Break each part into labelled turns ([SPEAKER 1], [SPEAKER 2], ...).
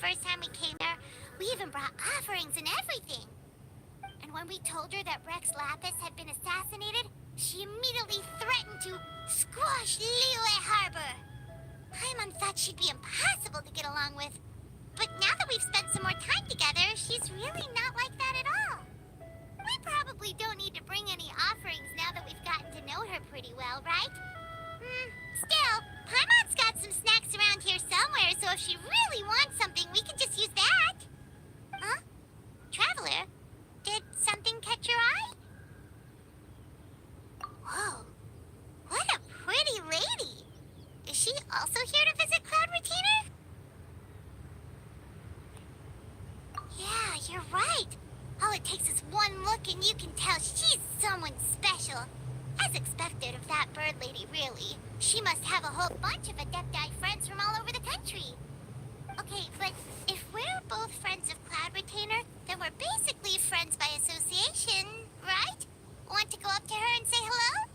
[SPEAKER 1] first time we came there. We even brought offerings and everything. And when we told her that Rex Lapis had been assassinated, she immediately threatened to squash Liyue Harbor. Paimon thought she'd be impossible to get along with. But now that we've spent some more time together, she's really not like that at all. We probably don't need to bring any offerings now that we've gotten to know her pretty well, right? Still, Paimon's got some snacks around here somewhere, so if she really wants something, we can just use that. Huh? Traveler, did something catch your eye? Whoa, what a pretty lady. Is she also here to visit Cloud Retainer? Yeah, you're right. All it takes is one look and you can tell she's someone special. As expected of that bird lady, really. She must have a whole bunch of Adepti friends from all over the country. Okay, but if we're both friends of Cloud Retainer, then we're basically friends by association, right? Want to go up to her and say hello?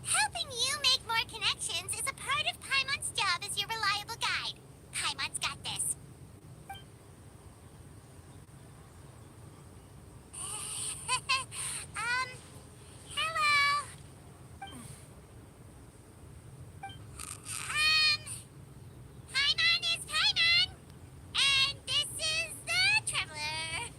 [SPEAKER 1] Helping you make more connections is a part of Paimon's job as your reliable guide. Paimon's got this. Hello. Paimon is Paimon, and this is the Traveler.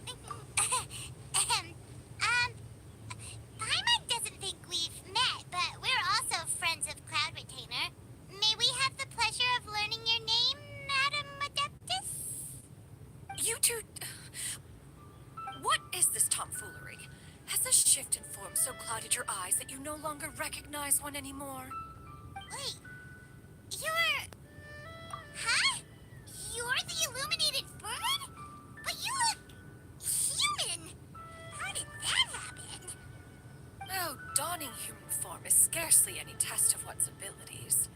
[SPEAKER 1] Paimon doesn't think we've met, but we're also friends of Cloud Retainer. May we have the pleasure of learning your name, Madam Adeptus?
[SPEAKER 2] You two... What is this tomfoolery? Has this shift in form so clouded your eyes that you no longer recognize one anymore?
[SPEAKER 1] Wait, you're... Huh? You're the illuminated bird? But you look... human! How did that happen?
[SPEAKER 2] Oh, donning human form is scarcely any test of one's abilities.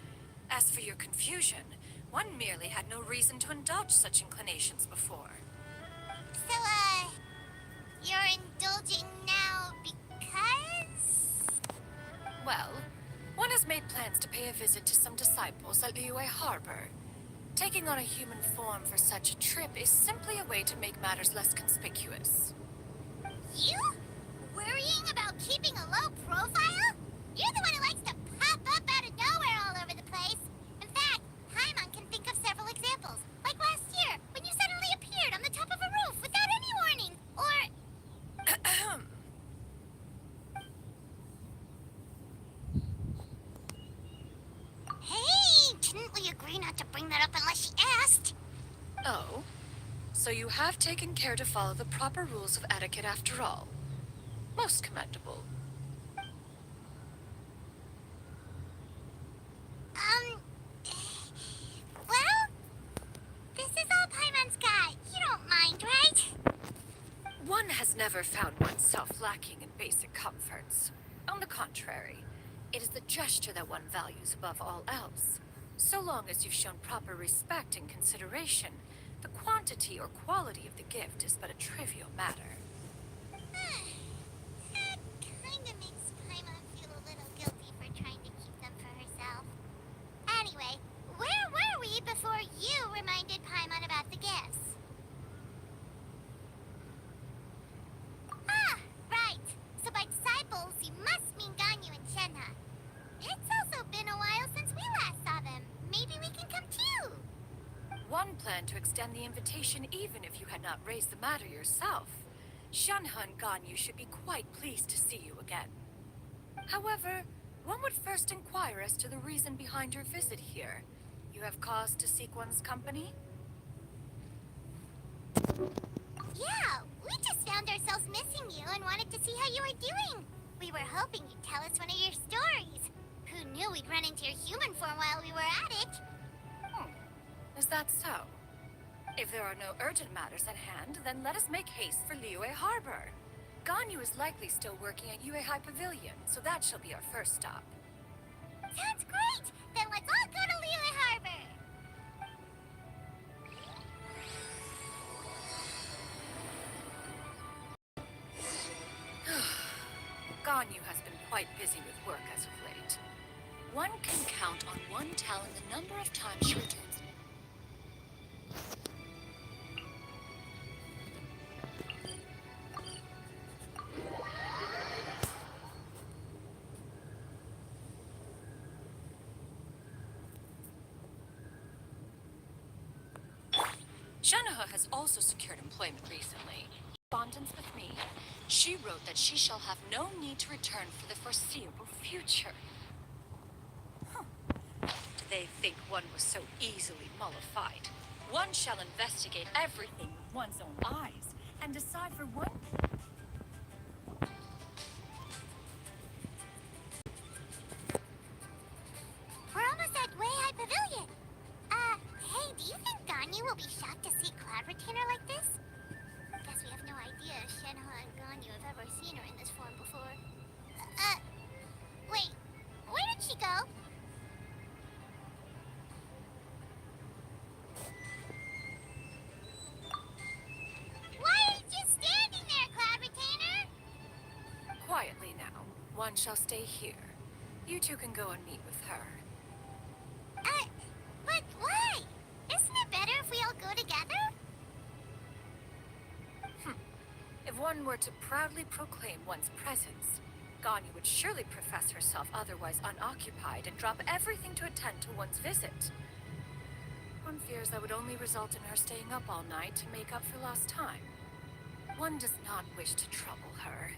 [SPEAKER 2] As for your confusion, one merely had no reason to indulge such inclinations before.
[SPEAKER 1] So, you're indulging now because...
[SPEAKER 2] Well, one has made plans to pay a visit to some disciples at Liyue Harbor. Taking on a human form for such a trip is simply a way to make matters less conspicuous.
[SPEAKER 1] You? Worrying about keeping a low profile? You're the one who likes to pop up out of nowhere all over the place. In fact, Paimon can think of several examples. Like last year, when you suddenly appeared on the top of a roof without any warning. Or... Hey, didn't we agree not to bring that up unless she asked?
[SPEAKER 2] Oh? So you have taken care to follow the proper rules of etiquette after all. Most commendable.
[SPEAKER 1] Well, this is all Paimon's got. You don't mind, right?
[SPEAKER 2] One has never found oneself lacking in basic comforts. On the contrary, it is the gesture that one values above all else. So long as you've shown proper respect and consideration, the quantity or quality of the gift is but a trivial matter.
[SPEAKER 1] That kinda makes Paimon feel a little guilty for trying to keep them for herself. Anyway, where were we before you reminded Paimon about the gifts? Ah, right. So by disciples, you must mean Ganyu and Shenhe. It's also been a while since we last saw them. Maybe we can come too.
[SPEAKER 2] One planned to extend the invitation even if you had not raised the matter yourself. Shenhe and Ganyu should be quite pleased to see you again. However, one would first inquire as to the reason behind your visit here. You have cause to seek one's company?
[SPEAKER 1] Yeah, we just found ourselves missing you and wanted to see how you were doing. We were hoping you'd tell us one of your stories. Who knew we'd run into your human form while we were at it?
[SPEAKER 2] Is that so? If there are no urgent matters at hand, then let us make haste for Liyue Harbor. Ganyu is likely still working at Yuehai Pavilion, so that shall be our first stop.
[SPEAKER 1] Sounds great! Then let's all go to Liyue Harbor!
[SPEAKER 2] Ganyu has been quite busy with work as of late. One can count on one talent the number of times she returns. Shunha has also secured employment recently. Correspondence with me, she wrote that she shall have no need to return for the foreseeable future. Do they think one was so easily mollified? One shall investigate everything with one's own eyes and decide for one.
[SPEAKER 1] We're almost at Way High Pavilion. Hey, do you think Ganyu will be shocked to see Cloud Retainer like this? Guess we have no idea if Shenhe and Ganyu have ever seen her in this form before. Wait, where did she go? Why are you just standing there, Cloud Retainer?
[SPEAKER 2] Quietly now. One shall stay here. You two can go and meet with her.
[SPEAKER 1] But why? Isn't it better if we all go together?
[SPEAKER 2] If one were to proudly proclaim one's presence, Ganyu would surely profess herself otherwise unoccupied and drop everything to attend to one's visit. One fears that would only result in her staying up all night to make up for lost time. One does not wish to trouble her.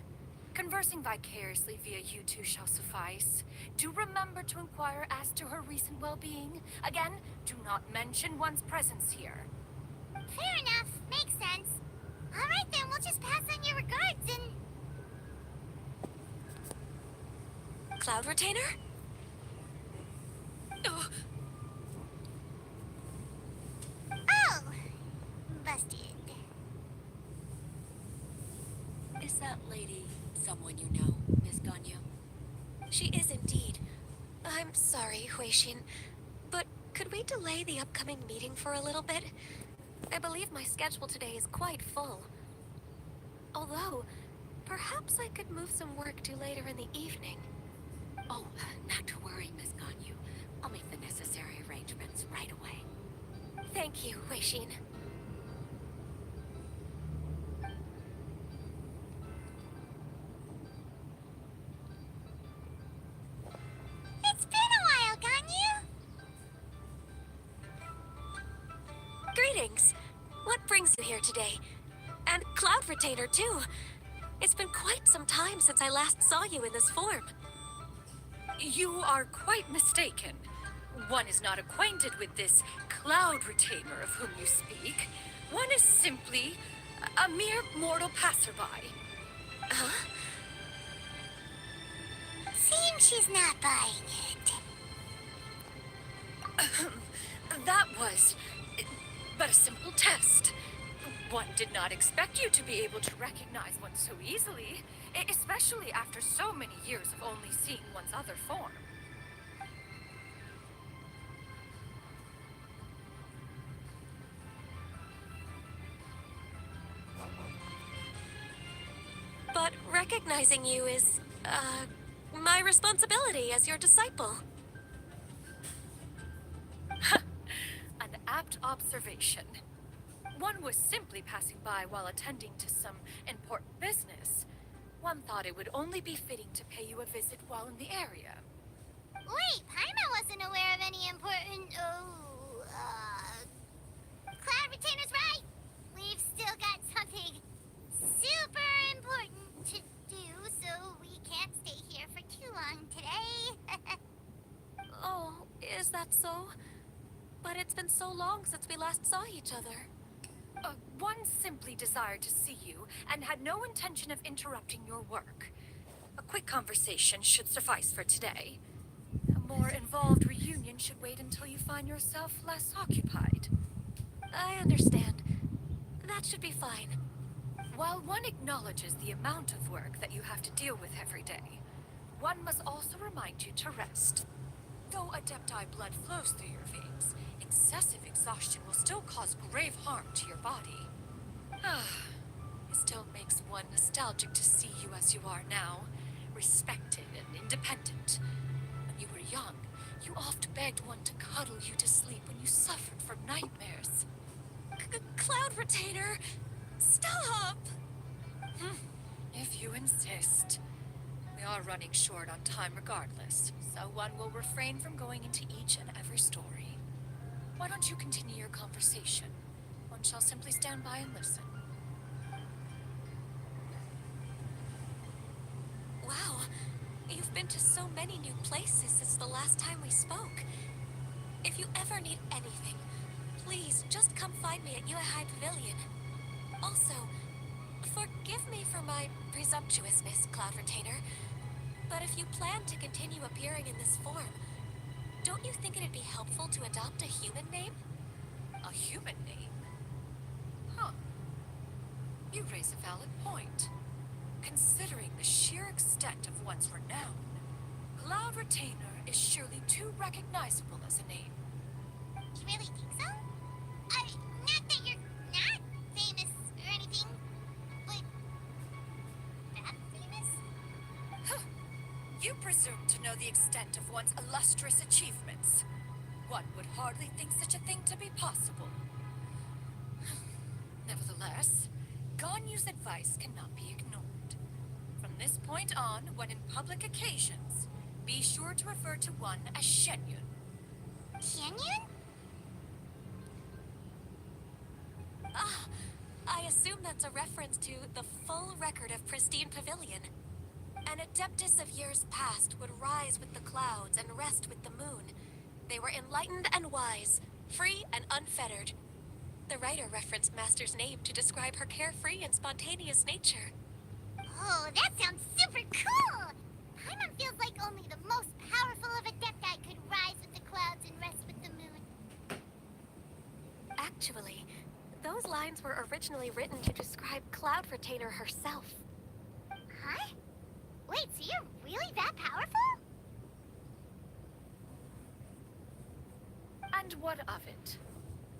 [SPEAKER 2] Conversing vicariously via you two shall suffice. Do remember to inquire as to her recent well-being. Again, do not mention one's presence here.
[SPEAKER 1] Fair enough. Makes sense. All right, then. We'll just pass on your regards and...
[SPEAKER 3] Cloud Retainer?
[SPEAKER 2] Ugh.
[SPEAKER 1] Oh! Busted.
[SPEAKER 3] Is that lady someone you know, Miss Ganyu? She is indeed. I'm sorry, Huixin, but could we delay the upcoming meeting for a little bit? I believe my schedule today is quite full. Although, perhaps I could move some work to later in the evening. Oh, not to worry, Miss Ganyu. I'll make the necessary arrangements right away. Thank you, Huixin.
[SPEAKER 1] It's been a while, Ganyu.
[SPEAKER 3] Greetings. What brings you here today? And Cloud Retainer, too. It's been quite some time since I last saw you in this form.
[SPEAKER 2] You are quite mistaken. One is not acquainted with this Cloud Retainer of whom you speak. One is simply a mere mortal passerby.
[SPEAKER 3] Huh?
[SPEAKER 1] Seems she's not buying it.
[SPEAKER 2] That was but a simple test. One did not expect you to be able to recognize one so easily, especially after so many years of only seeing one's other form.
[SPEAKER 3] But recognizing you is, my responsibility as your disciple.
[SPEAKER 2] An apt observation. One was simply passing by while attending to some important business. One thought it would only be fitting to pay you a visit while in the area.
[SPEAKER 1] Wait, Paimon wasn't aware of any important... Cloud Retainer's right. We've still got something super important to do, so we can't stay here for too long today.
[SPEAKER 3] Oh, is that so? But it's been so long since we last saw each other.
[SPEAKER 2] One simply desired to see you and had no intention of interrupting your work. A quick conversation should suffice for today. A more involved reunion should wait until you find yourself less occupied.
[SPEAKER 3] I understand. That should be fine.
[SPEAKER 2] While one acknowledges the amount of work that you have to deal with every day, one must also remind you to rest. Though Adepti blood flows through your veins, excessive exhaustion will still cause grave harm to your body. It still makes one nostalgic to see you as you are now, respected and independent. When you were young, you oft begged one to cuddle you to sleep when you suffered from nightmares.
[SPEAKER 3] Cloud Retainer! Stop!
[SPEAKER 2] If you insist. We are running short on time regardless, so one will refrain from going into each and every story. Why don't you continue your conversation? One shall simply stand by and listen.
[SPEAKER 3] Wow, you've been to so many new places since the last time we spoke. If you ever need anything, please just come find me at Yue High Pavilion. Also, forgive me for my presumptuousness, Cloud Retainer, but if you plan to continue appearing in this form, don't you think it'd be helpful to adopt a human name?
[SPEAKER 2] A human name? Huh. You raise a valid point. Considering the sheer extent of one's renown, Cloud Retainer is surely too recognizable as a name.
[SPEAKER 1] You really think so? Not that you're not famous or anything, but that famous?
[SPEAKER 2] Huh. You presume to know the extent of one's illustrious achievements. One would hardly think such a thing to be possible. Nevertheless, Ganyu's advice cannot be ignored. From this point on, when in public occasions, be sure to refer to one as Shenyun.
[SPEAKER 1] Canyon?
[SPEAKER 3] Ah, I assume that's a reference to the full record of Pristine Pavilion. An Adeptus of years past would rise with the clouds and rest with the moon. They were enlightened and wise, free and unfettered. The writer referenced Master's name to describe her carefree and spontaneous nature.
[SPEAKER 1] Oh, that sounds super cool! Paimon feels like only the most powerful of Adepti could rise with the clouds and rest with the moon.
[SPEAKER 3] Actually, those lines were originally written to describe Cloud Retainer herself.
[SPEAKER 1] Huh? Wait, so you're really that powerful?
[SPEAKER 2] And what of it?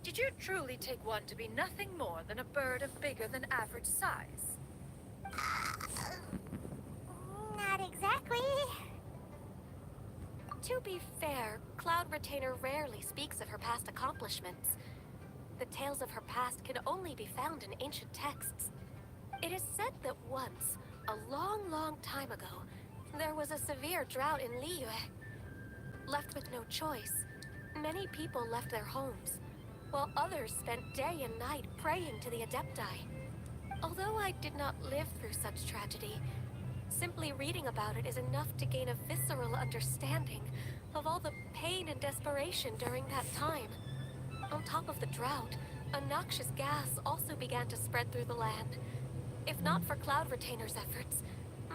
[SPEAKER 2] Did you truly take one to be nothing more than a bird of bigger than average size?
[SPEAKER 1] Not exactly.
[SPEAKER 3] To be fair, Cloud Retainer rarely speaks of her past accomplishments. The tales of her past can only be found in ancient texts. It is said that once, a long, long time ago, there was a severe drought in Liyue. Left with no choice, many people left their homes, while others spent day and night praying to the Adepti. Although I did not live through such tragedy, simply reading about it is enough to gain a visceral understanding of all the pain and desperation during that time. On top of the drought, a noxious gas also began to spread through the land. If not for Cloud Retainer's efforts,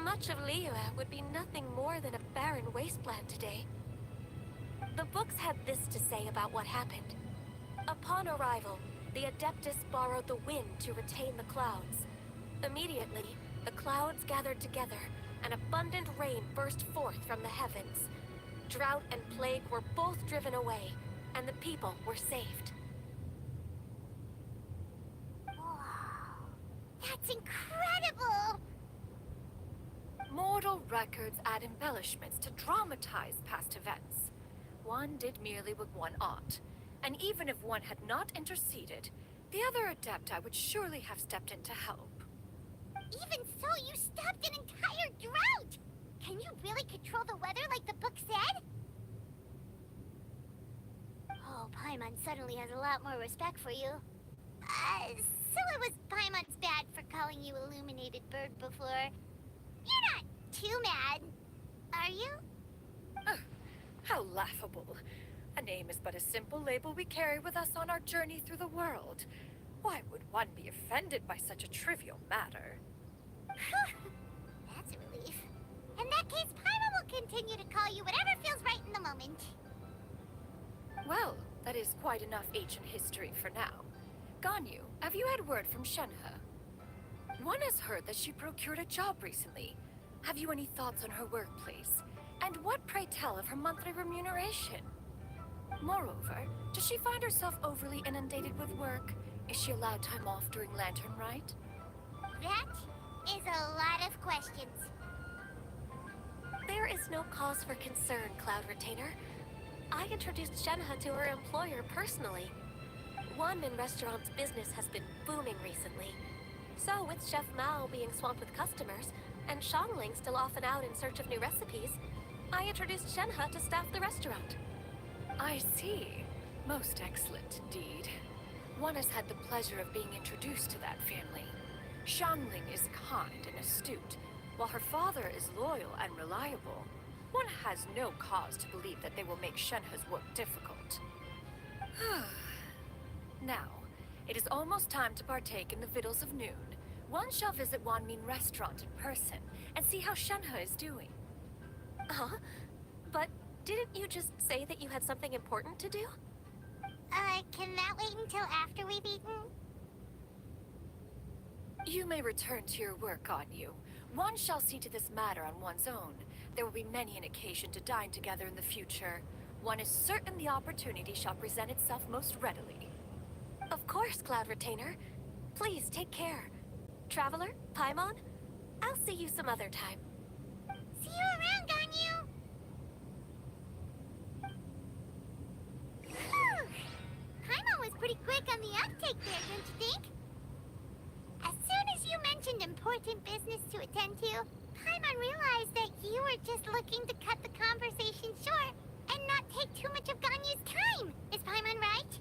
[SPEAKER 3] much of Liyue would be nothing more than a barren wasteland today. The books had this to say about what happened. Upon arrival, the Adeptus borrowed the wind to retain the clouds. Immediately, the clouds gathered together, and abundant rain burst forth from the heavens. Drought and plague were both driven away, and the people were saved.
[SPEAKER 1] Wow. That's incredible!
[SPEAKER 2] Mortal records add embellishments to dramatize past events. One did merely what one ought, and even if one had not interceded, the other Adepti would surely have stepped in to help.
[SPEAKER 1] Even so, you stopped an entire drought! Can you really control the weather like the book said? Oh, Paimon suddenly has a lot more respect for you. So it was Paimon's bad for calling you Illuminated Bird before. You're not too mad, are you?
[SPEAKER 2] Ugh, how laughable. A name is but a simple label we carry with us on our journey through the world. Why would one be offended by such a trivial matter?
[SPEAKER 1] That's a relief. In that case, Paimon will continue to call you whatever feels right in the moment.
[SPEAKER 2] Well, that is quite enough ancient history for now. Ganyu, have you had word from Shenhe? One has heard that she procured a job recently. Have you any thoughts on her workplace? And what, pray tell, of her monthly remuneration? Moreover, does she find herself overly inundated with work? Is she allowed time off during Lantern Rite?
[SPEAKER 1] That is a lot of questions.
[SPEAKER 3] There is no cause for concern, Cloud Retainer. I introduced Shenhe to her employer personally. One in restaurant's business has been booming recently. So with Chef Mao being swamped with customers, and Shangling still off and out in search of new recipes, I introduced Shenhe to staff the restaurant.
[SPEAKER 2] I see. Most excellent indeed. One has had the pleasure of being introduced to that family. Xiangling is kind and astute, while her father is loyal and reliable. One has no cause to believe that they will make Shenhe's work difficult. Now, it is almost time to partake in the victuals of noon. One shall visit Wanmin Restaurant in person and see how Shenhe is doing.
[SPEAKER 3] Huh? But didn't you just say that you had something important to do?
[SPEAKER 1] Can that wait until after we've eaten?
[SPEAKER 2] You may return to your work, Ganyu. One shall see to this matter on one's own. There will be many an occasion to dine together in the future. One is certain the opportunity shall present itself most readily.
[SPEAKER 3] Of course, Cloud Retainer. Please take care. Traveler, Paimon, I'll see you some other time.
[SPEAKER 1] See you around, Ganyu! Whew. Paimon was pretty quick on the uptake there, don't you think? As soon as you mentioned important business to attend to, Paimon realized that you were just looking to cut the conversation short and not take too much of Ganyu's time. Is Paimon right?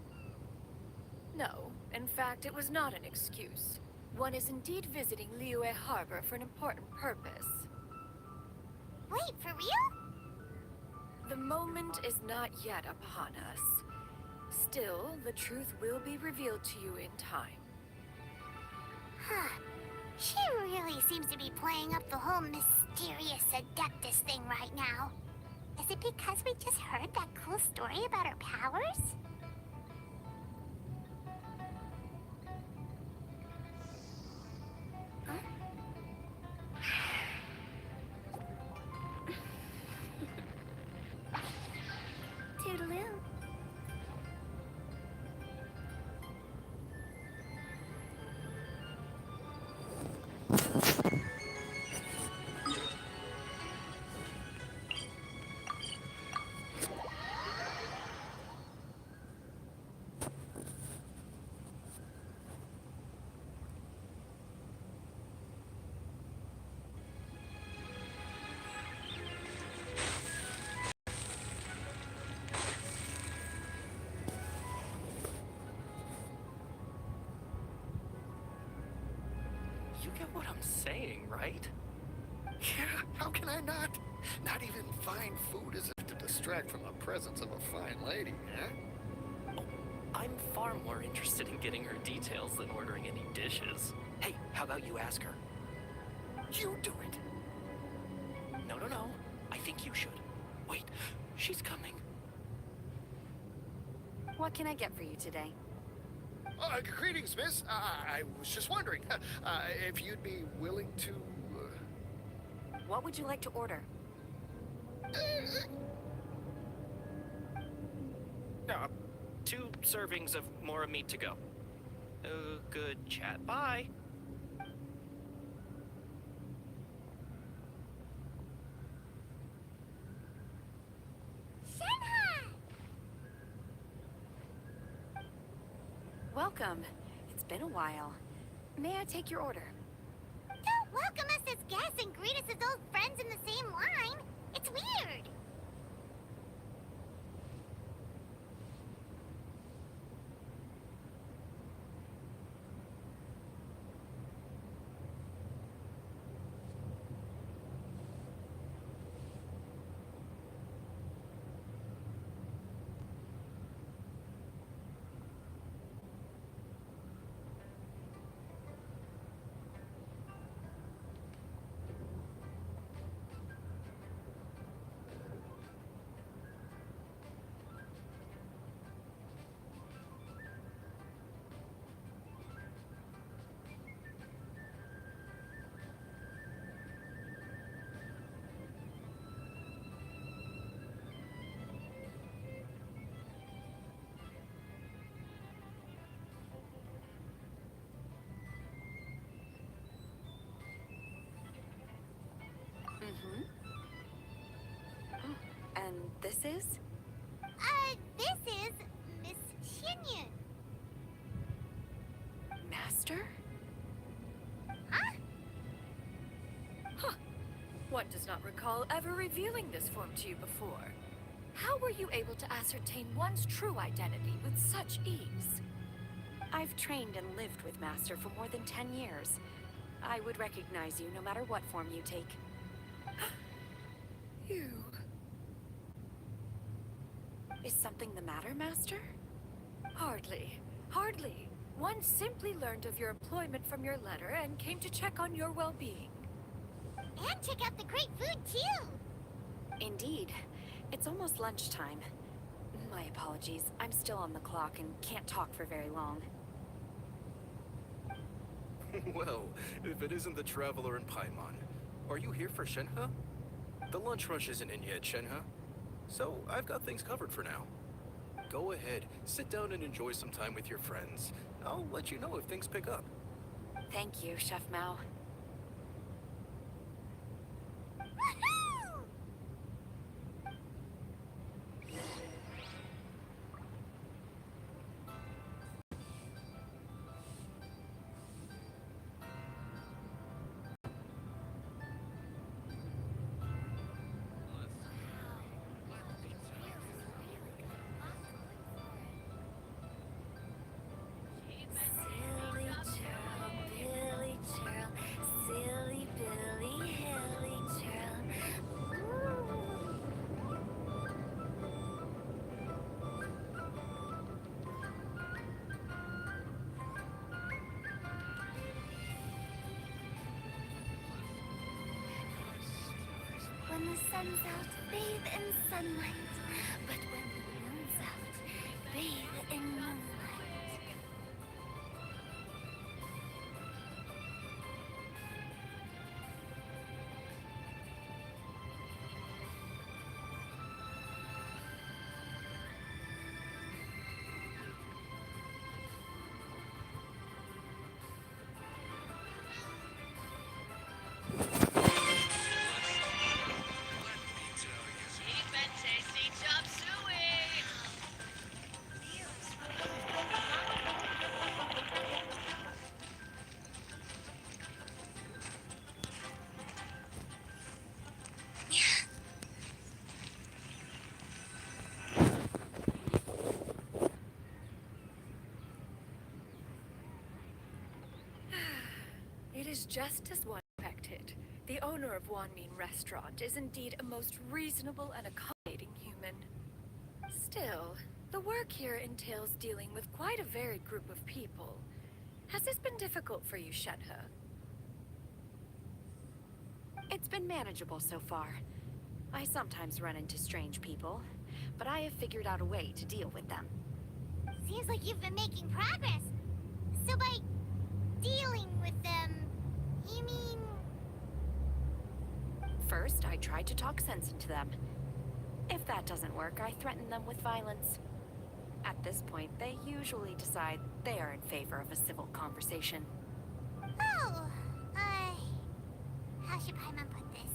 [SPEAKER 2] No, in fact, it was not an excuse. One is indeed visiting Liyue Harbor for an important purpose.
[SPEAKER 1] Wait, for real?
[SPEAKER 2] The moment is not yet upon us. Still, the truth will be revealed to you in time.
[SPEAKER 1] Huh. She really seems to be playing up the whole mysterious Adeptus thing right now. Is it because we just heard that cool story about her powers? Toodaloo.
[SPEAKER 4] You get what I'm saying, right? Yeah, how can I not? Not even fine food is enough to distract from the presence of a fine lady, huh?
[SPEAKER 5] Oh, I'm far more interested in getting her details than ordering any dishes. Hey, how about you ask her?
[SPEAKER 4] You do it.
[SPEAKER 5] No. I think you should. Wait, she's coming.
[SPEAKER 2] What can I get for you today?
[SPEAKER 4] Greetings, miss. I was just wondering if you'd be willing to...
[SPEAKER 2] What would you like to order?
[SPEAKER 5] Uh, 2 servings of Mora meat to go. Good chat. Bye.
[SPEAKER 1] Shenhe!
[SPEAKER 2] Welcome. It's been a while. May I take your order?
[SPEAKER 1] Don't welcome us as guests and greet us as old friends in the same line. It's weird.
[SPEAKER 2] And this is?
[SPEAKER 1] This is Miss Xinyun.
[SPEAKER 2] Master?
[SPEAKER 1] Huh?
[SPEAKER 2] One does not recall ever revealing this form to you before. How were you able to ascertain one's true identity with such ease? I've trained and lived with Master for more than 10 years. I would recognize you no matter what form you take. You... Is something the matter, Master? Hardly. Hardly. One simply learned of your employment from your letter and came to check on your well-being.
[SPEAKER 1] And check out the great food, too!
[SPEAKER 2] Indeed. It's almost lunchtime. My apologies. I'm still on the clock and can't talk for very long.
[SPEAKER 6] Well, if it isn't the Traveler in Paimon, are you here for Shenhe? The lunch rush isn't in yet, Shenhe. So, I've got things covered for now. Go ahead, sit down and enjoy some time with your friends. I'll let you know if things pick up.
[SPEAKER 2] Thank you, Chef Mao.
[SPEAKER 1] Woohoo!
[SPEAKER 3] Silly churl, Billy churl, silly Billy, hilly churl. When the sun's out, bathe in sunlight. But when the moon's out, bathe in moonlight.
[SPEAKER 2] It is just as one expected. The owner of Wanmin Restaurant is indeed a most reasonable and accommodating human. Still, the work here entails dealing with quite a varied group of people. Has this been difficult for you, Shenhe? It's been manageable so far. I sometimes run into strange people, but I have figured out a way to deal with them.
[SPEAKER 1] Seems like you've been making progress. So by dealing with them, you mean...
[SPEAKER 2] First, I try to talk sense into them. If that doesn't work, I threaten them with violence. At this point, they usually decide they are in favor of a civil conversation.
[SPEAKER 1] Oh, how should Paimon put this?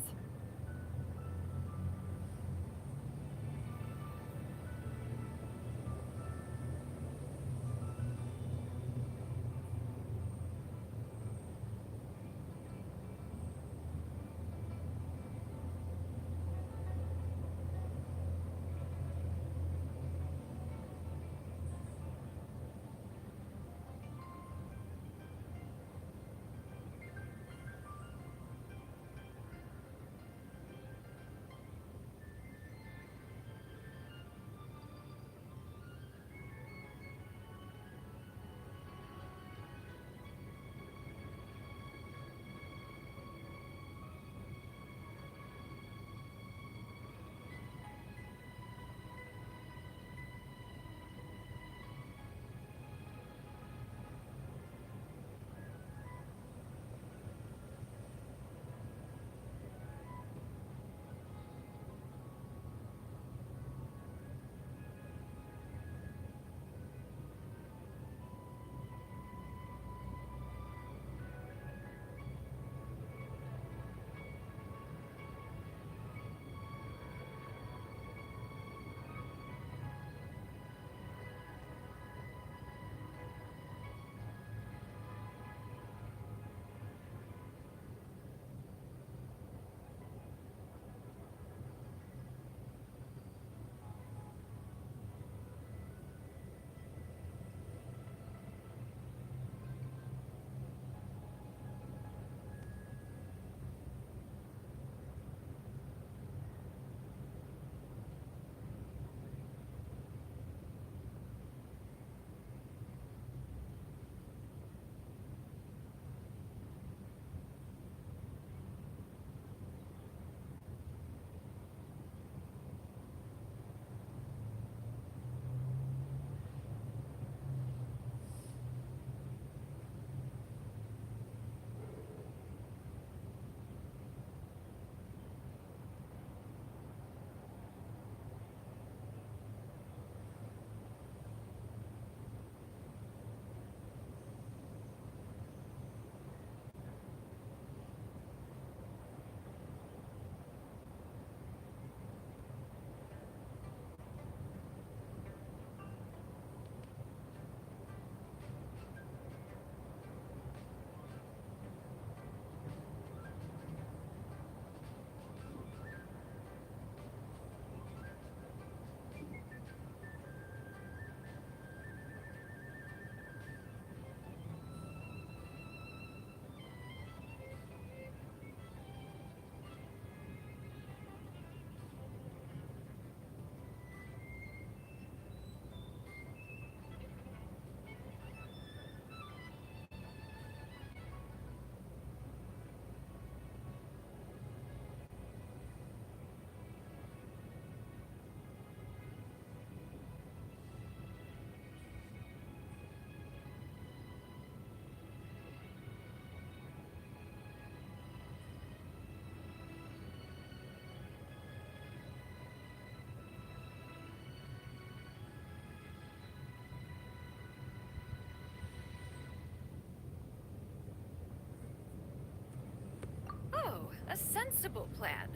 [SPEAKER 2] sensible plan.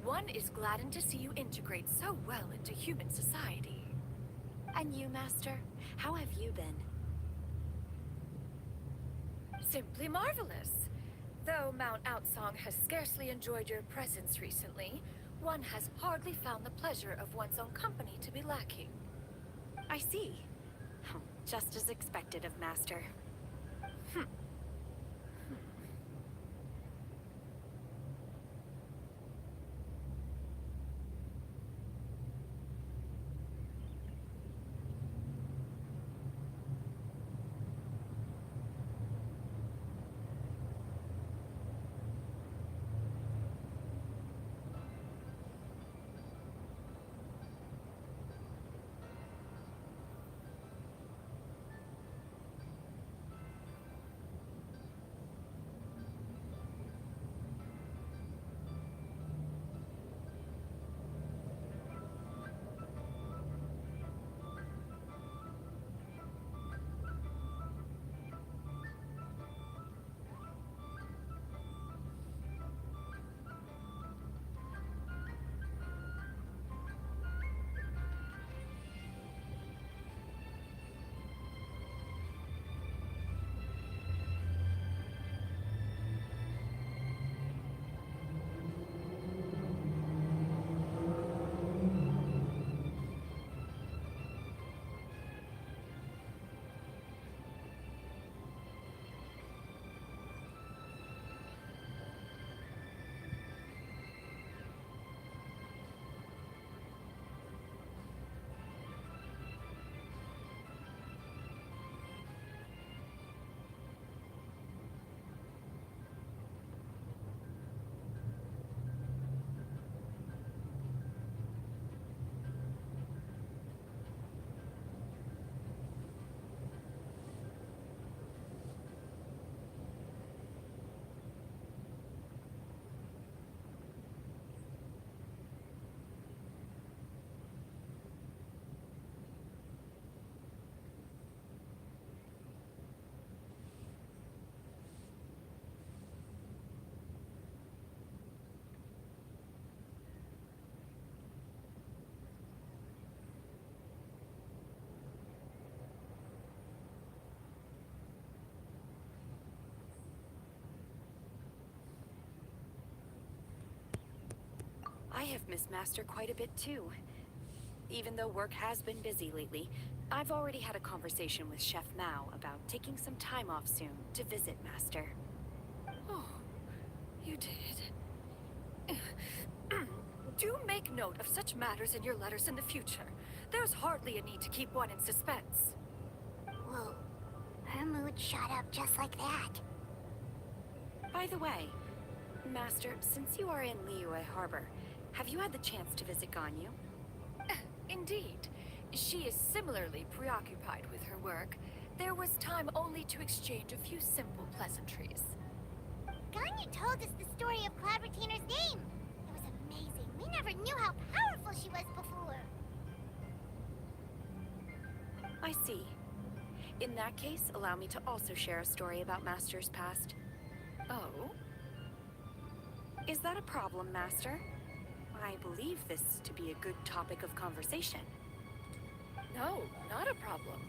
[SPEAKER 2] One is gladdened to see you integrate so well into human society.
[SPEAKER 3] And you, Master? How have you been?
[SPEAKER 2] Simply marvelous. Though Mount Outsong has scarcely enjoyed your presence recently, one has hardly found the pleasure of one's own company to be lacking.
[SPEAKER 3] I see. Just as expected of Master. I have missed Master quite a bit too. Even though work has been busy lately, I've already had a conversation with Chef Mao about taking some time off soon to visit Master.
[SPEAKER 2] Oh, you did. Do make note of such matters in your letters in the future. There's hardly a need to keep one in suspense.
[SPEAKER 1] Whoa. Her mood shot up just like that.
[SPEAKER 3] By the way, Master, since you are in Liyue Harbor, have you had the chance to visit Ganyu?
[SPEAKER 2] Indeed. She is similarly preoccupied with her work. There was time only to exchange a few simple pleasantries.
[SPEAKER 1] Ganyu told us the story of Cloud Retainer's name. It was amazing. We never knew how powerful she was before.
[SPEAKER 3] I see. In that case, allow me to also share a story about Master's past.
[SPEAKER 2] Oh?
[SPEAKER 3] Is that a problem, Master? I believe this to be a good topic of conversation.
[SPEAKER 2] No, not a problem.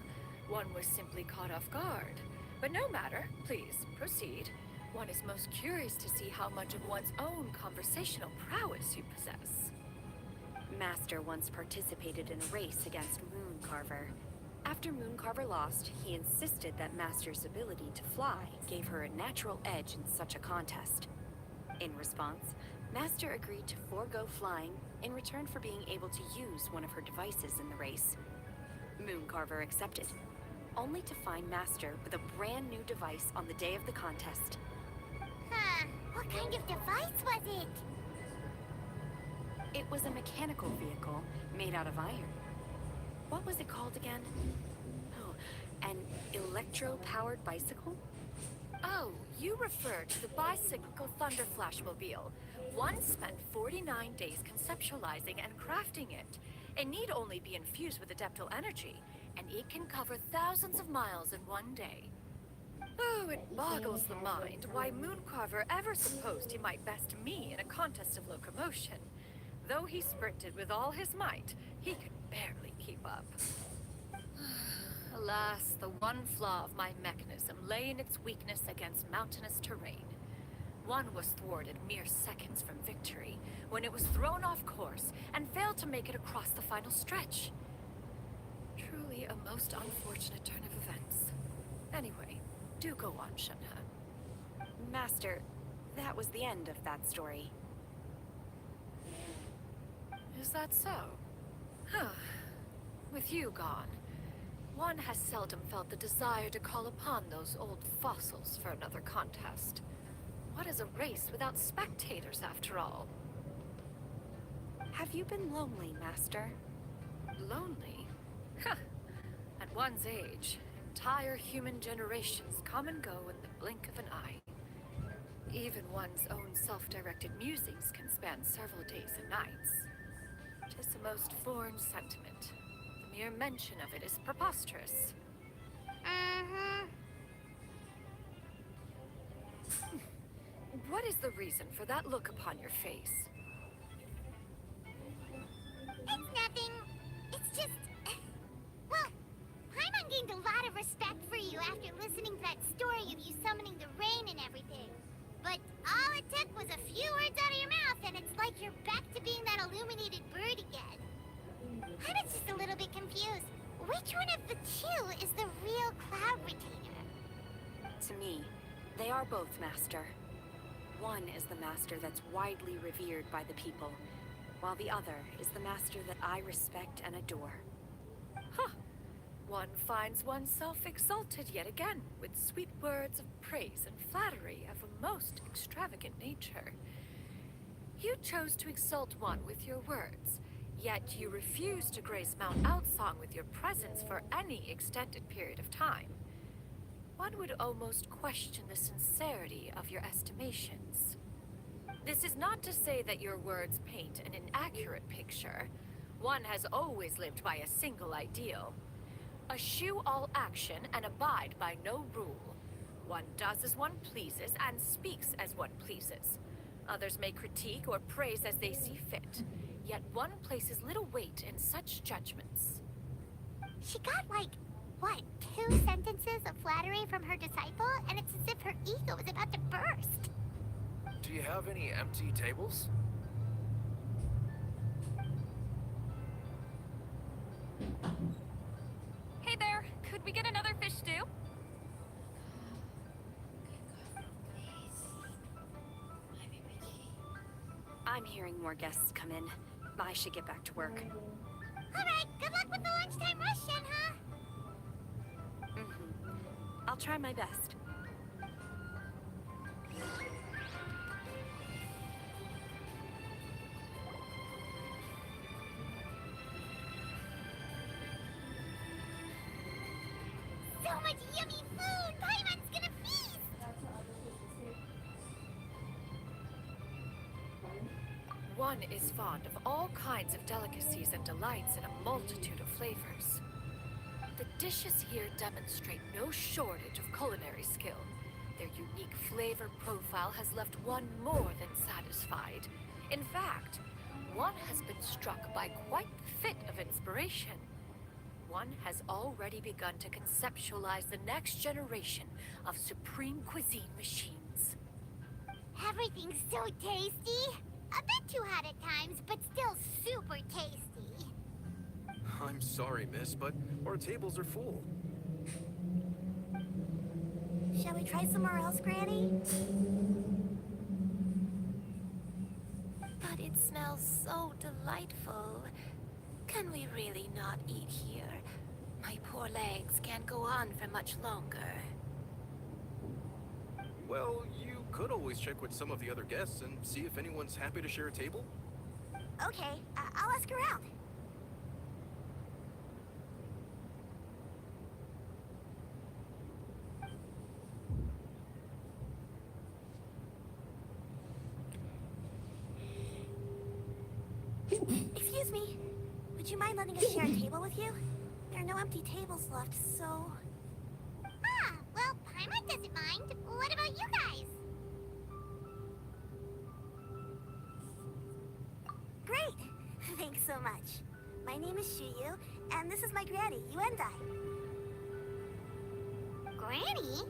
[SPEAKER 2] One was simply caught off guard. But no matter. Please, proceed. One is most curious to see how much of one's own conversational prowess you possess.
[SPEAKER 3] Master once participated in a race against Mooncarver. After Mooncarver lost, he insisted that Master's ability to fly gave her a natural edge in such a contest. In response, Master agreed to forego flying in return for being able to use one of her devices in the race. Mooncarver accepted, only to find Master with a brand new device on the day of the contest.
[SPEAKER 1] Huh. What kind of device was it?
[SPEAKER 3] It was a mechanical vehicle made out of iron. What was it called again? Oh, an electro-powered bicycle?
[SPEAKER 2] Oh, you refer to the bicyclical Thunder Flashmobile. One spent 49 days conceptualizing and crafting it. It need only be infused with adeptal energy, and it can cover thousands of miles in one day. Oh, it boggles the mind why Mooncarver ever supposed he might best me in a contest of locomotion. Though he sprinted with all his might, he could barely keep up. Alas, the one flaw of my mechanism lay in its weakness against mountainous terrain. One was thwarted mere seconds from victory, when it was thrown off course and failed to make it across the final stretch. Truly a most unfortunate turn of events. Anyway, do go on, Shenhe.
[SPEAKER 7] Master, that was the end of that story.
[SPEAKER 2] Is that so? Huh. With you gone, one has seldom felt the desire to call upon those old fossils for another contest. What is a race without spectators, after all?
[SPEAKER 7] Have you been lonely, Master?
[SPEAKER 2] Lonely? Huh. At one's age, entire human generations come and go in the blink of an eye. Even one's own self-directed musings can span several days and nights. 'Tis a most foreign sentiment. The mere mention of it is preposterous. What is the reason for that look upon your face?
[SPEAKER 1] It's nothing. It's just... Well, Paimon gained a lot of respect for you after listening to that story of you summoning the rain and everything. But all it took was a few words out of your mouth, and it's like you're back to being that illuminated bird again. I was just a little bit confused. Which one of the two is the real Cloud Retainer?
[SPEAKER 7] To me, they are both, Master. One is the master that's widely revered by the people, while the other is the master that I respect and adore.
[SPEAKER 2] Huh. One finds oneself exalted yet again, with sweet words of praise and flattery of a most extravagant nature. You chose to exalt one with your words, yet you refuse to grace Mount Outsong with your presence for any extended period of time. One would almost question the sincerity of your estimations. This is not to say that your words paint an inaccurate picture. One has always lived by a single ideal. Eschew all action and abide by no rule. One does as one pleases and speaks as one pleases. Others may critique or praise as they see fit, yet one places little weight in such judgments.
[SPEAKER 1] She got like, what, 2 sentences of flattery from her disciple, and it's as if her ego was about to burst.
[SPEAKER 6] Do you have any empty tables?
[SPEAKER 3] Hey there, could we get another fish stew?
[SPEAKER 7] I'm hearing more guests come in. I should get back to work.
[SPEAKER 1] Alright, good luck with the lunchtime rush, Shenhe.
[SPEAKER 7] I'll try my best.
[SPEAKER 1] So much yummy food! Paimon's gonna feast!
[SPEAKER 2] One is fond of all kinds of delicacies and delights in a multitude of flavors. The dishes here demonstrate no shortage of culinary skill. Their unique flavor profile has left one more than satisfied. In fact, one has been struck by quite the fit of inspiration. One has already begun to conceptualize the next generation of supreme cuisine machines.
[SPEAKER 1] Everything's so tasty! A bit too hot at times, but still super tasty.
[SPEAKER 6] I'm sorry, miss, but our tables are full.
[SPEAKER 1] Shall we try somewhere else, Granny?
[SPEAKER 3] But it smells so delightful. Can we really not eat here? My poor legs can't go on for much longer.
[SPEAKER 6] Well, you could always check with some of the other guests and see if anyone's happy to share a table.
[SPEAKER 1] Okay, I'll ask around. Excuse me. Would you mind letting us share a table with you? There are no empty tables left, so... Ah, well, Paimon doesn't mind. What about you guys?
[SPEAKER 8] Great! Thanks so much. My name is Shuyu, and this is my granny, Yuendai.
[SPEAKER 1] Granny?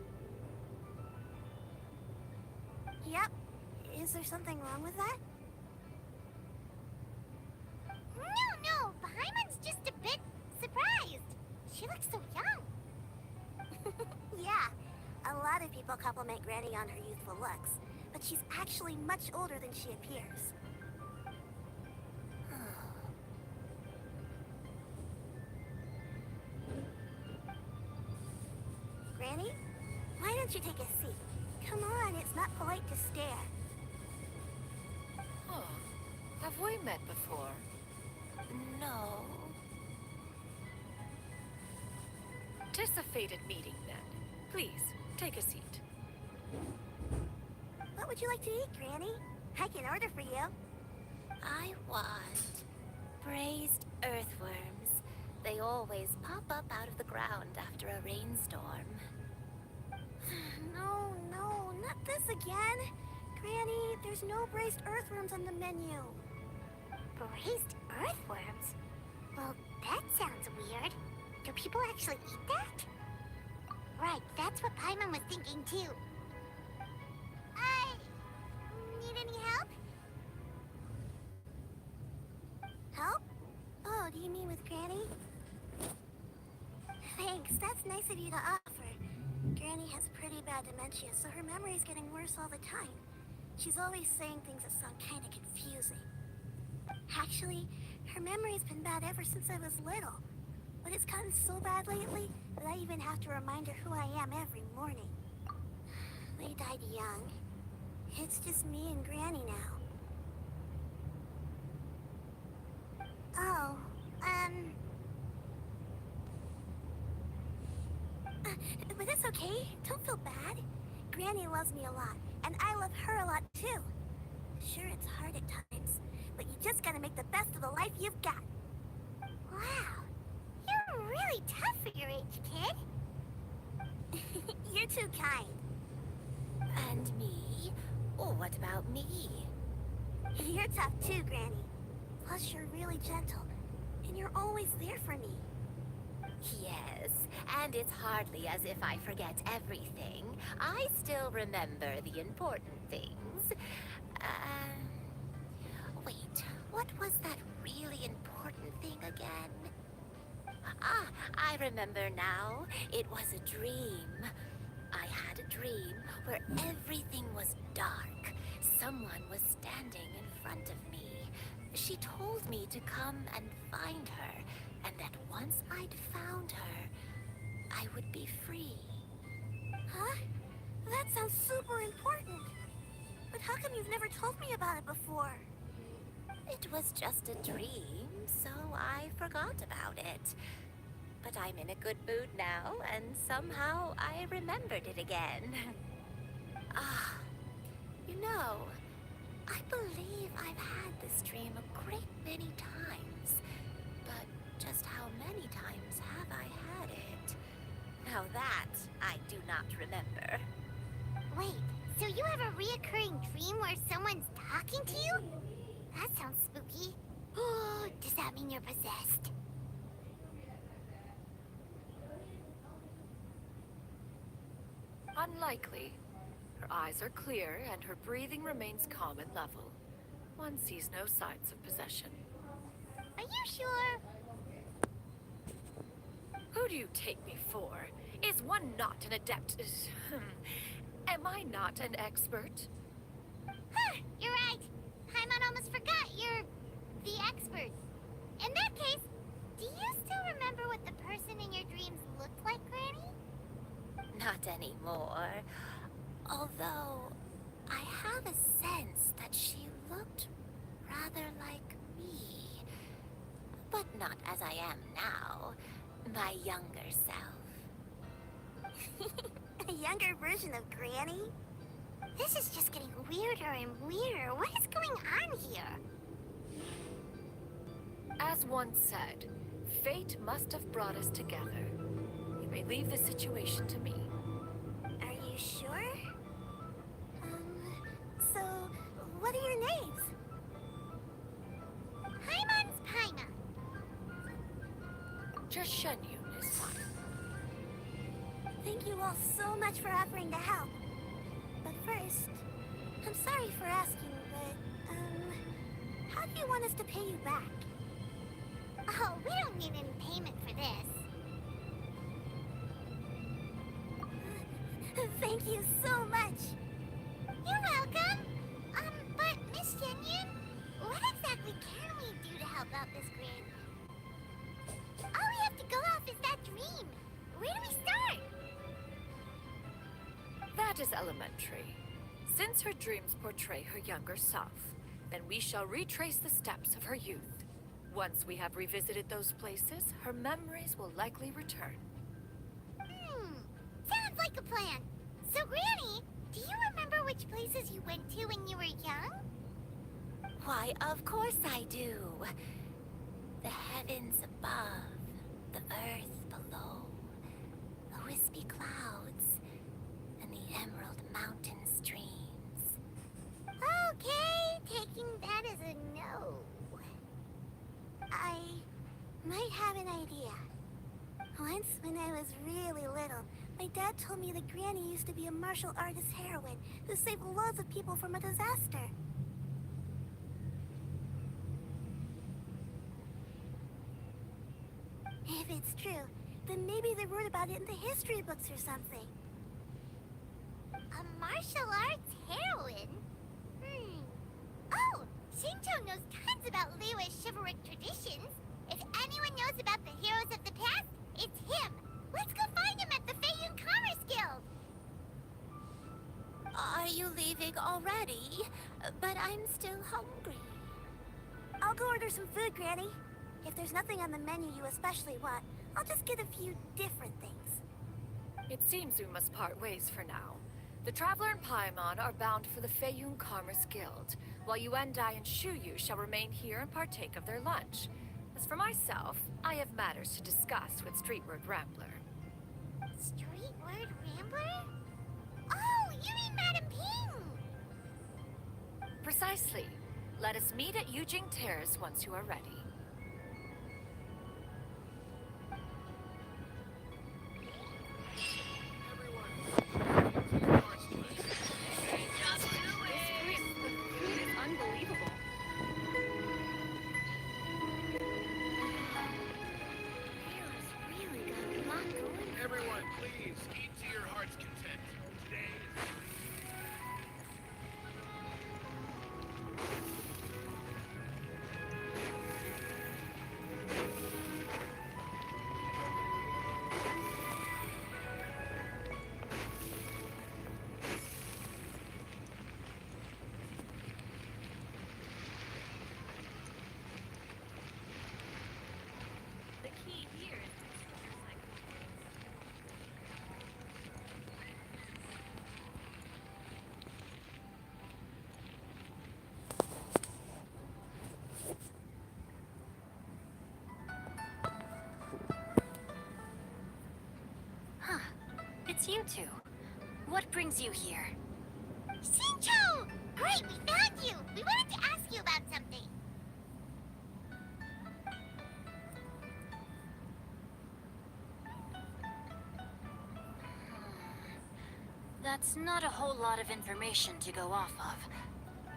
[SPEAKER 8] Yep. Is there something wrong with that?
[SPEAKER 1] No. Paimon's just a bit surprised. She looks so young.
[SPEAKER 8] Yeah. A lot of people compliment Granny on her youthful looks, but she's actually much older than she appears. Granny? Why don't you take a seat? Come on, it's not polite to stare.
[SPEAKER 2] Huh. Have we met before?
[SPEAKER 3] No.
[SPEAKER 2] Tis a fated meeting, then. Please, take a seat.
[SPEAKER 8] What would you like to eat, Granny? I can order for you.
[SPEAKER 3] I want braised earthworms. They always pop up out of the ground after a rainstorm.
[SPEAKER 8] No, not this again. Granny, there's no braised earthworms on the menu.
[SPEAKER 1] Braised earthworms? Well, that sounds weird. Do people actually eat that? Right, that's what Paimon was thinking too. Need any help?
[SPEAKER 8] Help? Oh, do you mean with Granny? Thanks, that's nice of you to offer. Granny has pretty bad dementia, so her memory's getting worse all the time. She's always saying things that sound kind of confusing. Actually, her memory's been bad ever since I was little. But it's gotten so bad lately that I even have to remind her who I am every morning. They died young. It's just me and Granny now. Oh, but that's okay. Don't feel bad. Granny loves me a lot, and I love her a lot too. Sure, it's hard at times, but you just gotta make the best of the life you've got.
[SPEAKER 1] Wow, you're really tough for your age, kid.
[SPEAKER 8] You're too kind.
[SPEAKER 3] And me? Oh, what about me?
[SPEAKER 8] You're tough too, Granny. Plus, you're really gentle, and you're always there for me.
[SPEAKER 3] Yes, and it's hardly as if I forget everything. I still remember the important things. Wait, what was that really important thing again? Ah, I remember now. It was a dream. I had a dream where everything was dark. Someone was standing in front of me. She told me to come and find her, and that once I'd found her, I would be free.
[SPEAKER 8] Huh? That sounds super important. But how come you've never told me about it before?
[SPEAKER 3] It was just a dream, so I forgot about it. But I'm in a good mood now, and somehow I remembered it again. Ah, you know, I believe I've had this dream a great many times. But just how many times have I had it? Now that I do not remember.
[SPEAKER 1] Wait, so you have a reoccurring dream where someone's talking to you? That sounds spooky. Oh, does that mean you're possessed?
[SPEAKER 2] Unlikely. Her eyes are clear and her breathing remains calm and level. One sees no signs of possession.
[SPEAKER 1] Are you sure?
[SPEAKER 2] Who do you take me for? Is one not an adept? Am I not an expert?
[SPEAKER 1] Huh, you're right. Paimon almost forgot you're the expert. In that case, do you still remember what the person in your dreams looked like, Granny?
[SPEAKER 3] Not anymore. Although, I have a sense that she looked rather like me. But not as I am now. My younger self.
[SPEAKER 8] A younger version of Granny?
[SPEAKER 1] This is just getting weirder and weirder. What is going on here?
[SPEAKER 2] As once said, fate must have brought us together. You may leave the situation to me.
[SPEAKER 8] you sure? So, what are your names?
[SPEAKER 1] Paimon's Paimon.
[SPEAKER 2] Just Shenyun is fine.
[SPEAKER 8] Thank you all so much for offering to help. But first, I'm sorry for asking, but, how do you want us to pay you back?
[SPEAKER 1] Oh, we don't need any payment for this.
[SPEAKER 8] Thank you so much.
[SPEAKER 1] You're welcome. But Miss Shenyun, what exactly can we do to help out this Gran? All we have to go off is that dream. Where do we start?
[SPEAKER 2] That is elementary. Since her dreams portray her younger self, then we shall retrace the steps of her youth. Once we have revisited those places, her memories will likely return.
[SPEAKER 1] Sounds like a plan. So, Granny, do you remember which places you went to when you were young?
[SPEAKER 3] Why, of course I do. The heavens above, the earth below, the wispy clouds, and the emerald mountain streams.
[SPEAKER 1] Okay, taking that as a no.
[SPEAKER 8] I might have an idea. Once, when I was really little, my dad told me that Granny used to be a martial artist heroine who saved loads of people from a disaster. If it's true, then maybe they wrote about it in the history books or something.
[SPEAKER 1] A martial arts heroine? Oh, Shinto knows tons about Liyue's chivalric traditions. If anyone knows about the heroes of the past, it's him. Let's go find him at the Feiyun Commerce Guild.
[SPEAKER 3] Are you leaving already? But I'm still hungry.
[SPEAKER 8] I'll go order some food, Granny. If there's nothing on the menu you especially want, I'll just get a few different things.
[SPEAKER 2] It seems we must part ways for now. The Traveler and Paimon are bound for the Feiyun Commerce Guild, while Yuendai and Shuyu shall remain here and partake of their lunch. As for myself, I have matters to discuss with Streetward Rambler.
[SPEAKER 1] Streetward Rambler? Oh, you mean Madam Ping!
[SPEAKER 2] Precisely. Let us meet at Yujing Terrace once you are ready.
[SPEAKER 9] Everyone, please, eat to your heart's content. Today is...
[SPEAKER 3] The key here is
[SPEAKER 10] It's you two. What brings you here?
[SPEAKER 1] Shincho! Great, we found you! We wanted to ask you about something.
[SPEAKER 10] That's not a whole lot of information to go off of.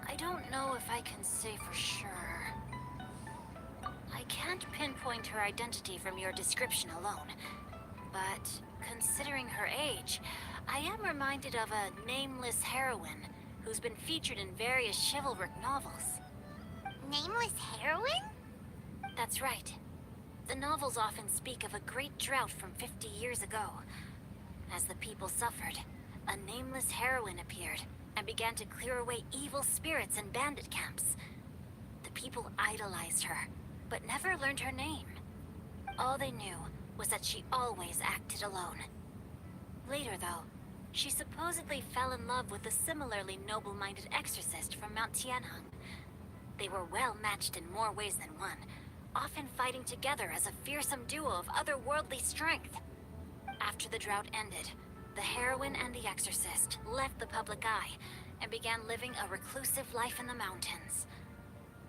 [SPEAKER 10] I don't know if I can say for sure. I can't pinpoint her identity from your description alone. But considering her age, I am reminded of a nameless heroine who's been featured in various chivalric novels.
[SPEAKER 1] Nameless heroine?
[SPEAKER 10] That's right. The novels often speak of a great drought from 50 years ago. As the people suffered, a nameless heroine appeared and began to clear away evil spirits in bandit camps. The people idolized her, but never learned her name. All they knew was that she always acted alone. Later, though, she supposedly fell in love with a similarly noble-minded exorcist from Mount Tianheng. They were well matched in more ways than one, often fighting together as a fearsome duo of otherworldly strength. After the drought ended, the heroine and the exorcist left the public eye and began living a reclusive life in the mountains.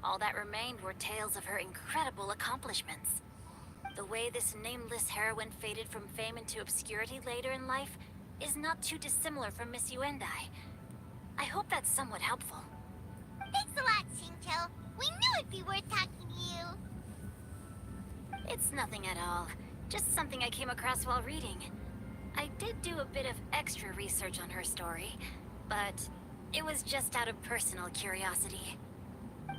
[SPEAKER 10] All that remained were tales of her incredible accomplishments. The way this nameless heroine faded from fame into obscurity later in life is not too dissimilar from Miss Yuendai. I hope that's somewhat helpful.
[SPEAKER 1] Thanks a lot, Shincho. We knew it'd be worth talking to you.
[SPEAKER 10] It's nothing at all. Just something I came across while reading. I did do a bit of extra research on her story, but it was just out of personal curiosity.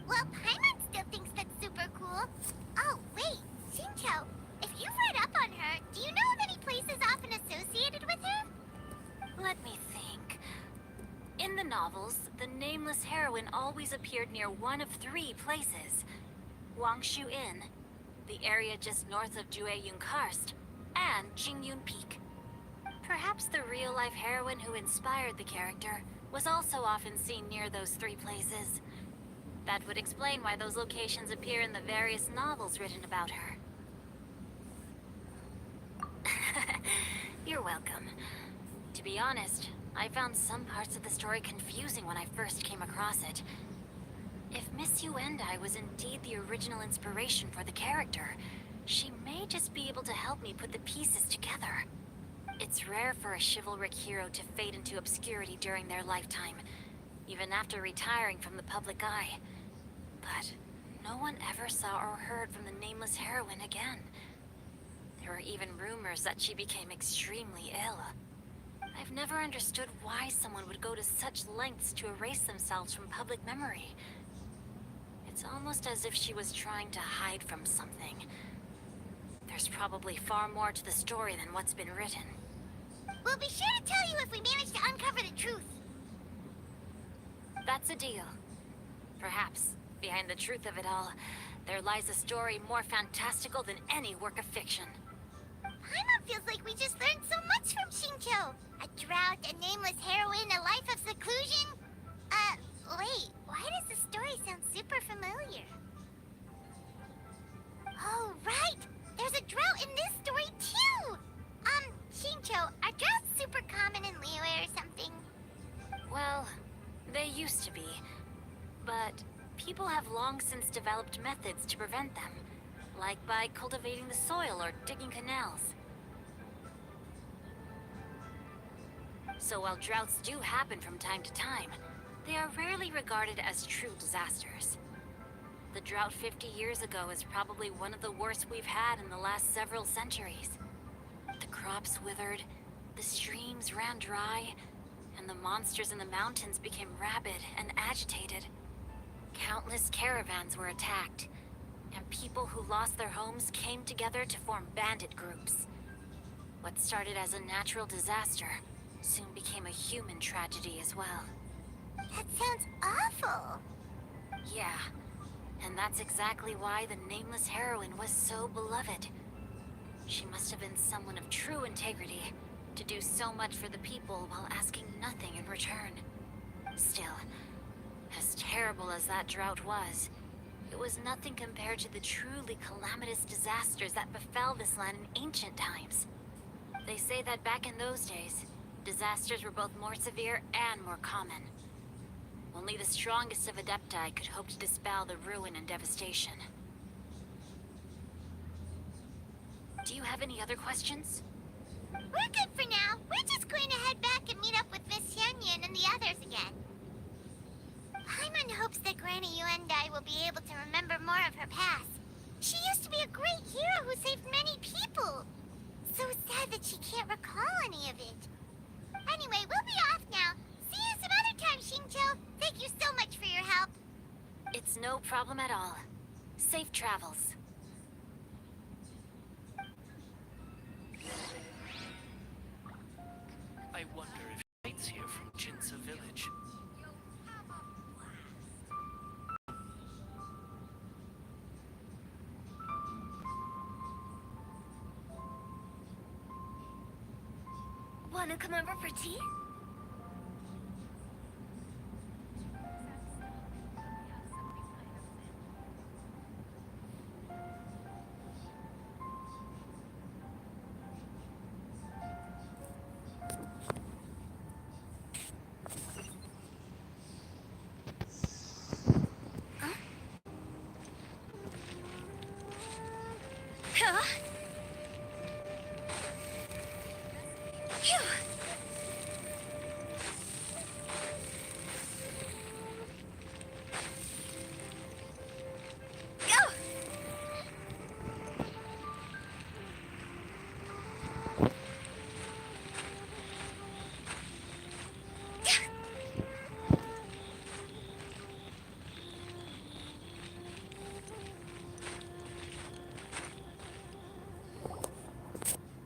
[SPEAKER 1] Well, Paimon still thinks that's super cool. Oh, wait, Shincho, if you've read up on her, do you know of any places often associated with her?
[SPEAKER 10] Let me think. In the novels, the nameless heroine always appeared near one of 3 places. Wangshu Inn, the area just north of Jueyun Karst, and Jingyun Peak. Perhaps the real-life heroine who inspired the character was also often seen near those 3 places. That would explain why those locations appear in the various novels written about her. You're welcome. To be honest, I found some parts of the story confusing when I first came across it. If Miss Yuendai was indeed the original inspiration for the character, she may just be able to help me put the pieces together. It's rare for a chivalric hero to fade into obscurity during their lifetime, even after retiring from the public eye. But no one ever saw or heard from the nameless heroine again. There were even rumors that she became extremely ill. I've never understood why someone would go to such lengths to erase themselves from public memory. It's almost as if she was trying to hide from something. There's probably far more to the story than what's been written.
[SPEAKER 1] We'll be sure to tell you if we manage to uncover the truth.
[SPEAKER 10] That's a deal. Perhaps, behind the truth of it all, there lies a story more fantastical than any work of fiction.
[SPEAKER 1] Paimon feels like we just learned so much from Shincho. A drought, a nameless heroine, a life of seclusion. Wait, why does the story sound super familiar? Oh, right! There's a drought in this story, too! Shincho, are droughts super common in Liyue or something?
[SPEAKER 10] Well, they used to be. But people have long since developed methods to prevent them, like by cultivating the soil or digging canals. So while droughts do happen from time to time, they are rarely regarded as true disasters. The drought 50 years ago is probably one of the worst we've had in the last several centuries. The crops withered, the streams ran dry, and the monsters in the mountains became rabid and agitated. Countless caravans were attacked, and people who lost their homes came together to form bandit groups. What started as a natural disaster soon became a human tragedy as well.
[SPEAKER 1] That sounds awful.
[SPEAKER 10] Yeah, and that's exactly why the nameless heroine was so beloved. She must have been someone of true integrity to do so much for the people while asking nothing in return. Still, as terrible as that drought was, it was nothing compared to the truly calamitous disasters that befell this land in ancient times. They say that back in those days, disasters were both more severe and more common. Only the strongest of Adepti could hope to dispel the ruin and devastation. Do you have any other questions?
[SPEAKER 1] We're good for now. We're just going to head back and meet up with Miss Hyunyin and the others again. Paimon hopes that Granny Yuendai will be able to remember more of her past. She used to be a great hero who saved many people. So sad that she can't recall any of it. Anyway, we'll be off now. See you some other time, Shincho. Thank you so much for your help.
[SPEAKER 10] It's no problem at all. Safe travels.
[SPEAKER 5] I wonder if Light's here from Jinsa Village.
[SPEAKER 3] Wanna come over for tea? Huh? Phew. Go!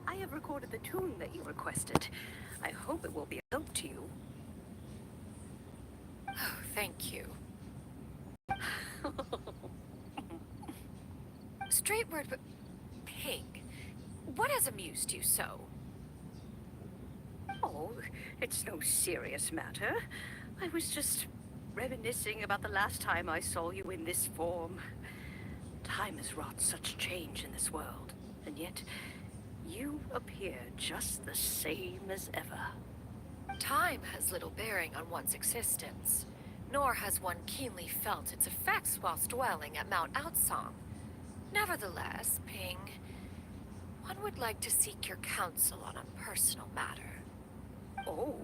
[SPEAKER 11] I have recorded the tune that you requested. I hope it will be a help to you.
[SPEAKER 2] Oh, thank you. Straight word, but Pink, what has amused you so?
[SPEAKER 11] Oh, it's no serious matter. I was just reminiscing about the last time I saw you in this form. Time has wrought such change in this world, and yet you appear just the same as ever.
[SPEAKER 2] Time has little bearing on one's existence, nor has one keenly felt its effects whilst dwelling at Mount Outsong. Nevertheless, Ping, one would like to seek your counsel on a personal matter.
[SPEAKER 11] Oh,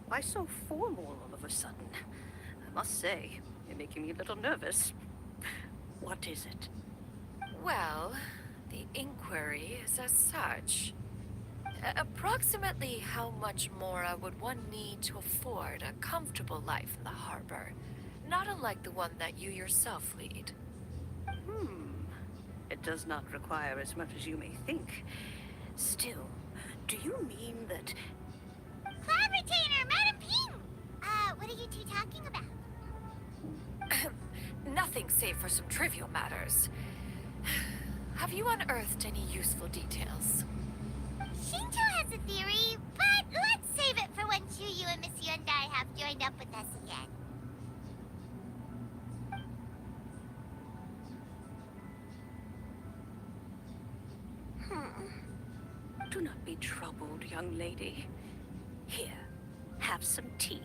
[SPEAKER 11] why so formal all of a sudden? I must say, you're making me a little nervous. What is it?
[SPEAKER 2] Well, the inquiry is as such. Approximately how much more would one need to afford a comfortable life in the harbor, not unlike the one that you yourself lead?
[SPEAKER 11] It does not require as much as you may think. Still, do you mean that...
[SPEAKER 1] Cloud Retainer, Madam Ping! What are you two talking about?
[SPEAKER 2] Nothing save for some trivial matters. Have you unearthed any useful details?
[SPEAKER 1] Shinto has a theory, but let's save it for when Chuyu and Miss Yundai have joined up with us again.
[SPEAKER 11] Do not be troubled, young lady. Here, have some tea.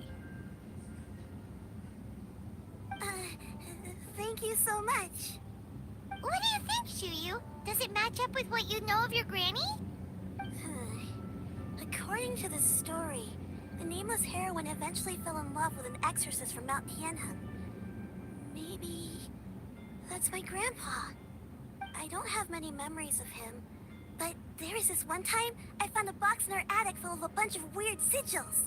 [SPEAKER 8] Thank you so much.
[SPEAKER 1] What do you think, Chuyu? Does it match up with what you know of your granny?
[SPEAKER 8] According to the story, the nameless heroine eventually fell in love with an exorcist from Mount Tianheng. Maybe that's my grandpa. I don't have many memories of him, but there was this one time I found a box in our attic full of a bunch of weird sigils.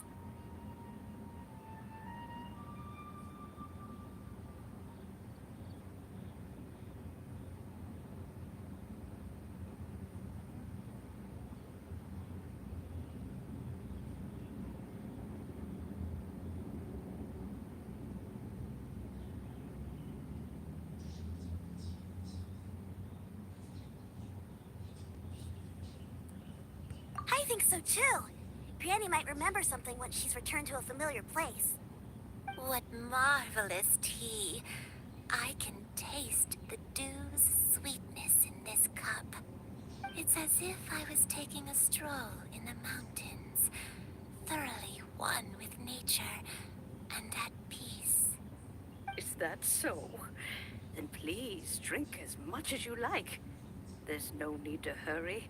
[SPEAKER 8] I think so too. Granny might remember something once she's returned to a familiar place.
[SPEAKER 3] What marvelous tea. I can taste the dew's sweetness in this cup. It's as if I was taking a stroll in the mountains, thoroughly one with nature and at peace.
[SPEAKER 11] Is that so? Then please drink as much as you like. There's no need to hurry.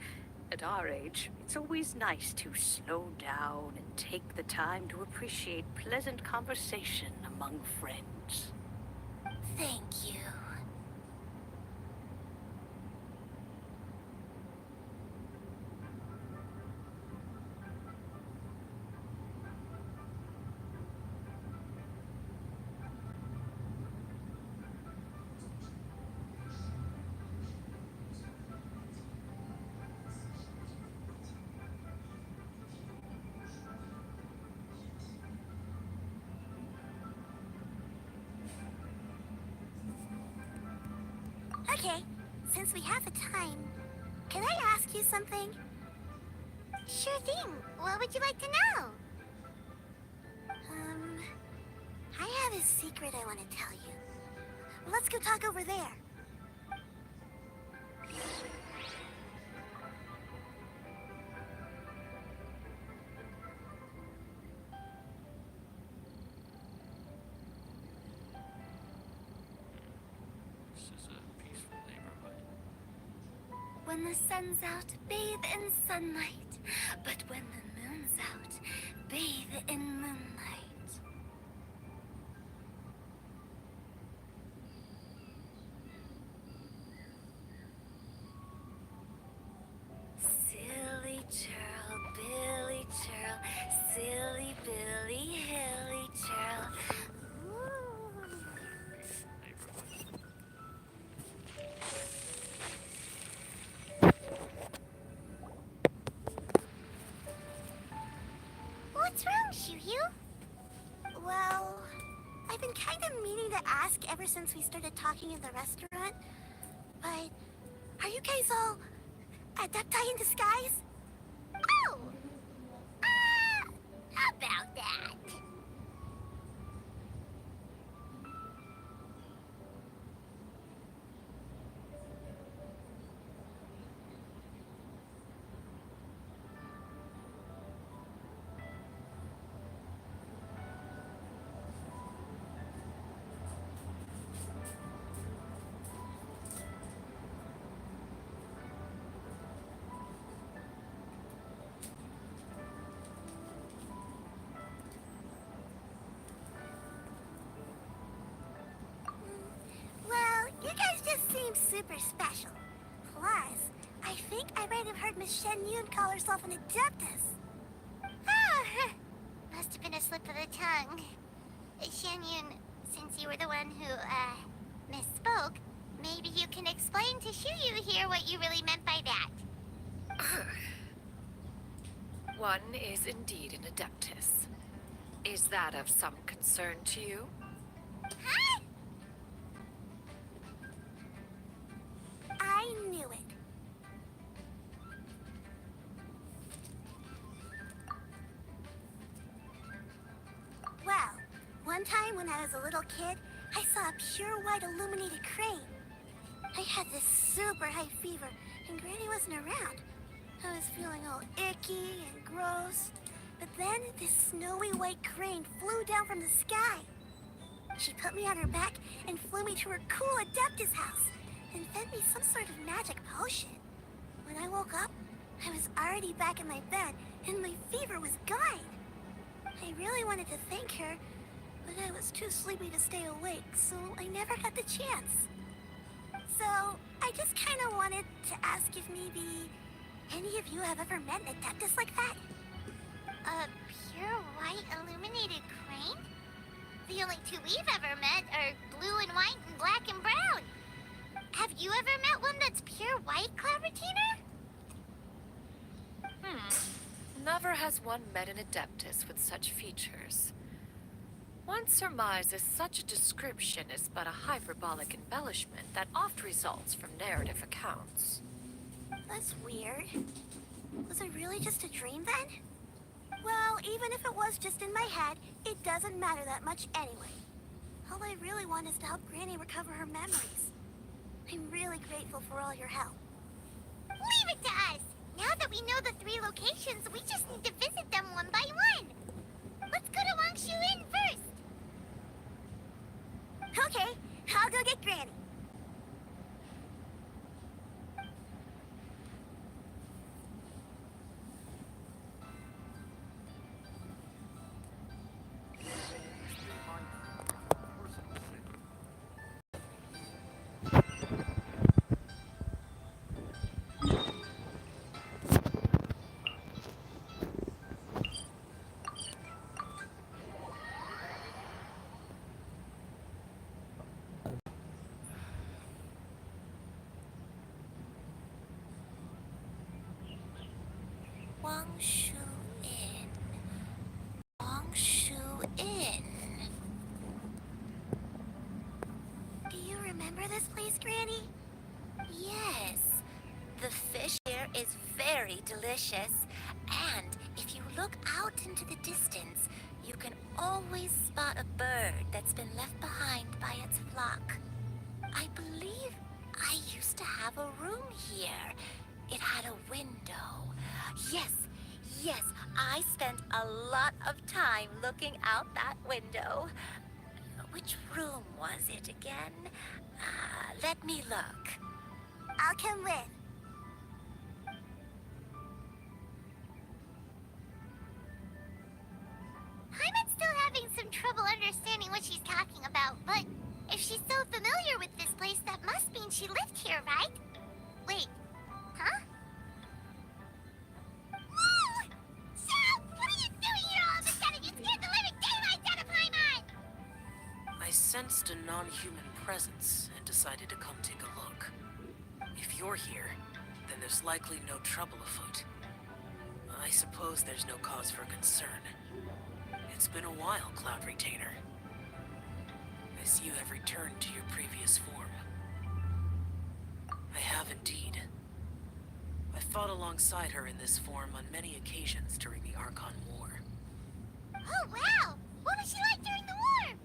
[SPEAKER 11] At our age, it's always nice to slow down and take the time to appreciate pleasant conversation among friends.
[SPEAKER 3] Thank you.
[SPEAKER 8] Okay, since we have the time, can I ask you something?
[SPEAKER 1] Sure thing. What would you like to know?
[SPEAKER 8] I have a secret I want to tell you. Let's go talk over there.
[SPEAKER 5] This is a peaceful neighborhood.
[SPEAKER 3] When the sun's out, bathe in sunlight. But when the moon's out, bathe in moonlight. Silly churl, Billy churl, silly Billy, hilly churl.
[SPEAKER 1] What's wrong, Shuyu?
[SPEAKER 8] Well, I've been kind of meaning to ask ever since we started talking in the restaurant, but are you guys all adepti in disguise?
[SPEAKER 1] Oh! About that.
[SPEAKER 8] Well, you guys just seem super special. Plus, I think I might have heard Miss Shen Yun call herself an adeptus.
[SPEAKER 1] Oh, must have been a slip of the tongue. Shenyun, since you were the one who, misspoke, maybe you can explain to Shuyu here what you really meant by that.
[SPEAKER 2] One is indeed an adeptus. Is that of some concern to you?
[SPEAKER 1] Huh?
[SPEAKER 8] I knew it. Well, one time when I was a little kid, I saw a pure white illuminated crane. I had this super high fever, and Granny wasn't around. I was feeling all icky and gross. But then this snowy white crane flew down from the sky. She put me on her back and flew me to her cool Adeptus house and fed me some sort of magic potion. When I woke up, I was already back in my bed and my fever was gone. I really wanted to thank her, but I was too sleepy to stay awake, so I never got the chance. So, I just kind of wanted to ask if maybe any of you have ever met an Adeptus like that?
[SPEAKER 1] A pure white illuminated crane? The only two we've ever met are blue and white and black and brown. Have you ever met one that's pure white, Clavertina?
[SPEAKER 2] Never has one met an adeptus with such features. One surmises such a description is but a hyperbolic embellishment that oft results from narrative accounts.
[SPEAKER 8] That's weird. Was it really just a dream then? Well, even if it was just in my head, it doesn't matter that much anyway. All I really want is to help Granny recover her memories. I'm really grateful for all your help.
[SPEAKER 1] Leave it to us! Now that we know the 3 locations, we just need to visit them one by one. Let's go to Wangshu Inn first.
[SPEAKER 8] Okay, I'll go get Granny.
[SPEAKER 3] Wangshu Inn. Wangshu Inn.
[SPEAKER 8] Do you remember this place, Granny?
[SPEAKER 3] Yes. The fish here is very delicious. And if you look out into the distance, you can always spot a bird that's been left behind by its flock. I believe I used to have a room here. It had a window. Yes, I spent a lot of time looking out that window. Which room was it again? Let me look.
[SPEAKER 8] I'll come with.
[SPEAKER 1] trouble understanding what she's talking about, but if she's so familiar with this place, that must mean she lived here, right? Wait, huh? Whoa! Shell, what are you doing here all of a sudden? You scared the living daylights out of Paimon!
[SPEAKER 12] I sensed a non-human presence and decided to come take a look. If you're here, then there's likely no trouble afoot. I suppose there's no cause for concern. It's been a while, Cloud Retainer. I see you have returned to your previous form. I have indeed. I fought alongside her in this form on many occasions during the Archon War.
[SPEAKER 1] Oh, wow! What was she like during the war?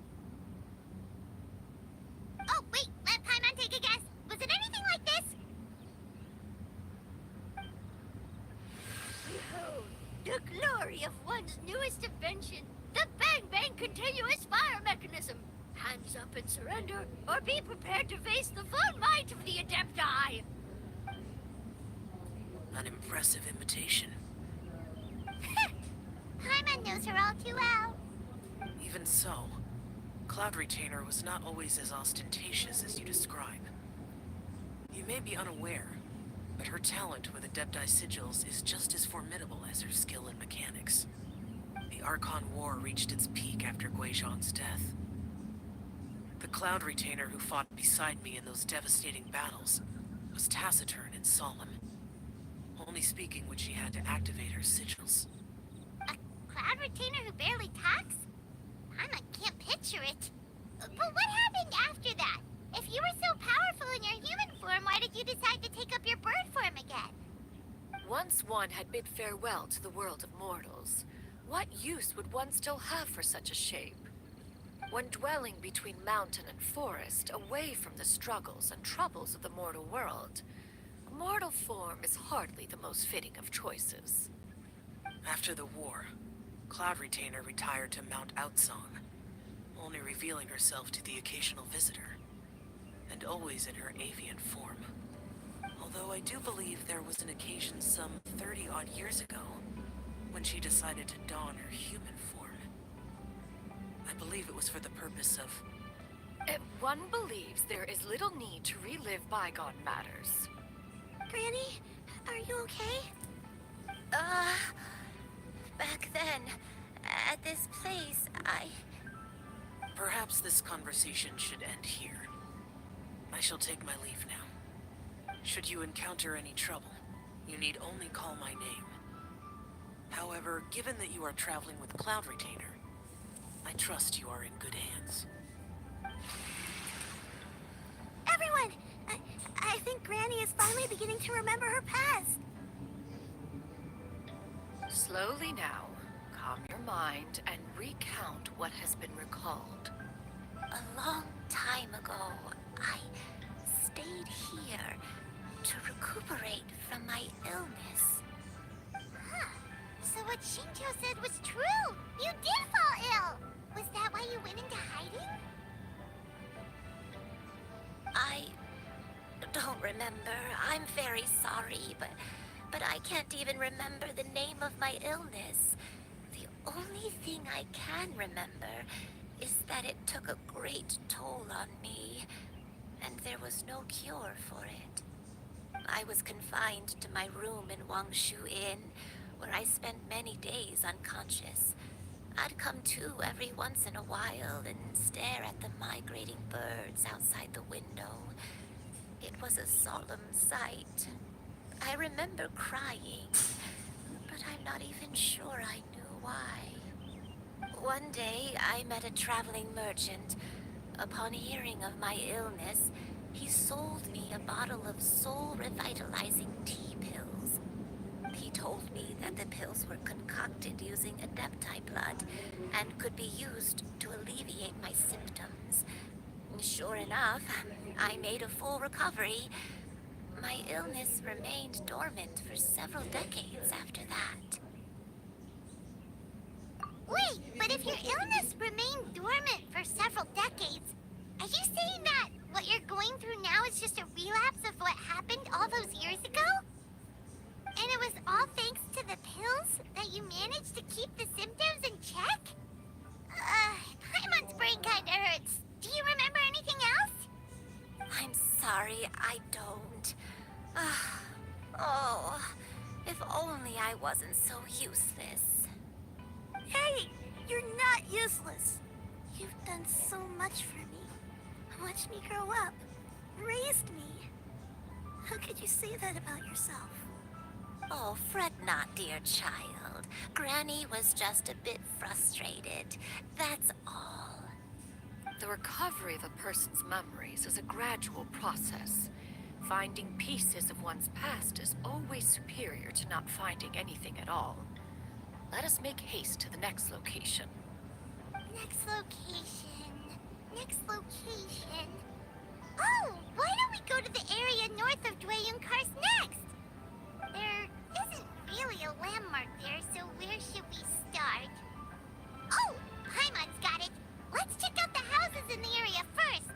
[SPEAKER 1] Oh, wait, let Paimon take a guess. Was it anything like this?
[SPEAKER 13] Behold, the glory of one's newest invention, the Bang Bang continuous fire mechanism. Hands up and surrender, or be prepared to face the full might of the Adepti.
[SPEAKER 12] An impressive imitation.
[SPEAKER 1] Paimon knows her all too well.
[SPEAKER 12] Even so, Cloud Retainer was not always as ostentatious as you describe. You may be unaware, but her talent with Adepti sigils is just as formidable as her skill in mechanics. The Archon War reached its peak after Guizhong's death. The Cloud Retainer who fought beside me in those devastating battles was taciturn and solemn, only speaking when she had to activate her sigils.
[SPEAKER 1] A Cloud Retainer who barely talks? Paimon can't picture it. But what happened after that? If you were so powerful in your human form, why did you decide to take up your bird form again?
[SPEAKER 2] Once one had bid farewell to the world of mortals, what use would one still have for such a shape? When dwelling between mountain and forest, away from the struggles and troubles of the mortal world, a mortal form is hardly the most fitting of choices.
[SPEAKER 12] After the war, Cloud Retainer retired to Mount Outsong, only revealing herself to the occasional visitor, and always in her avian form. Although I do believe there was an occasion some 30-odd years ago when she decided to don her human form. I believe it was for the purpose of...
[SPEAKER 2] One believes there is little need to relive bygone matters.
[SPEAKER 3] Granny, are you okay? Back then, at this place,
[SPEAKER 12] Perhaps this conversation should end here. I shall take my leave now. Should you encounter any trouble, you need only call my name. However, given that you are traveling with Cloud Retainer, I trust you are in good hands.
[SPEAKER 8] Everyone! I think Granny is finally beginning to remember her past.
[SPEAKER 2] Slowly now, calm your mind and recount what has been recalled.
[SPEAKER 3] a long time ago, I stayed here to recuperate from my illness.
[SPEAKER 1] Huh. So what Shinjo said was true! You did fall ill! Was that why you went into hiding?
[SPEAKER 3] I don't remember. I'm very sorry, but I can't even remember the name of my illness. The only thing I can remember is that it took a great toll on me, and there was no cure for it. I was confined to my room in Wangshu Inn, where I spent many days unconscious. I'd come to every once in a while and stare at the migrating birds outside the window. It was a solemn sight. I remember crying, but I'm not even sure I knew why. One day, I met a traveling merchant. Upon hearing of my illness, he sold me a bottle of soul-revitalizing tea pills. He told me that the pills were concocted using Adepti blood and could be used to alleviate my symptoms. Sure enough, I made a full recovery. My illness remained dormant for several decades after that.
[SPEAKER 1] Wait, but if your illness remained dormant for several decades, are you saying that what you're going through now is just a relapse of what happened all those years ago? And it was all thanks to the pills that you managed to keep the symptoms in check?
[SPEAKER 10] I wasn't so useless.
[SPEAKER 8] Hey, you're not useless. You've done so much for me. Watched me grow up. Raised me. How could you say that about yourself?
[SPEAKER 10] Oh, fret not, dear child. Granny was just a bit frustrated. That's all.
[SPEAKER 2] The recovery of a person's memories is a gradual process. Finding pieces of one's past is always superior to not finding anything at all. Let us make haste to the next location.
[SPEAKER 1] Next location. Next location. Oh, why don't we go to the area north of Dwayunkars next? There isn't really a landmark there, so where should we start? Oh, Paimon's got it. Let's check out the houses in the area first.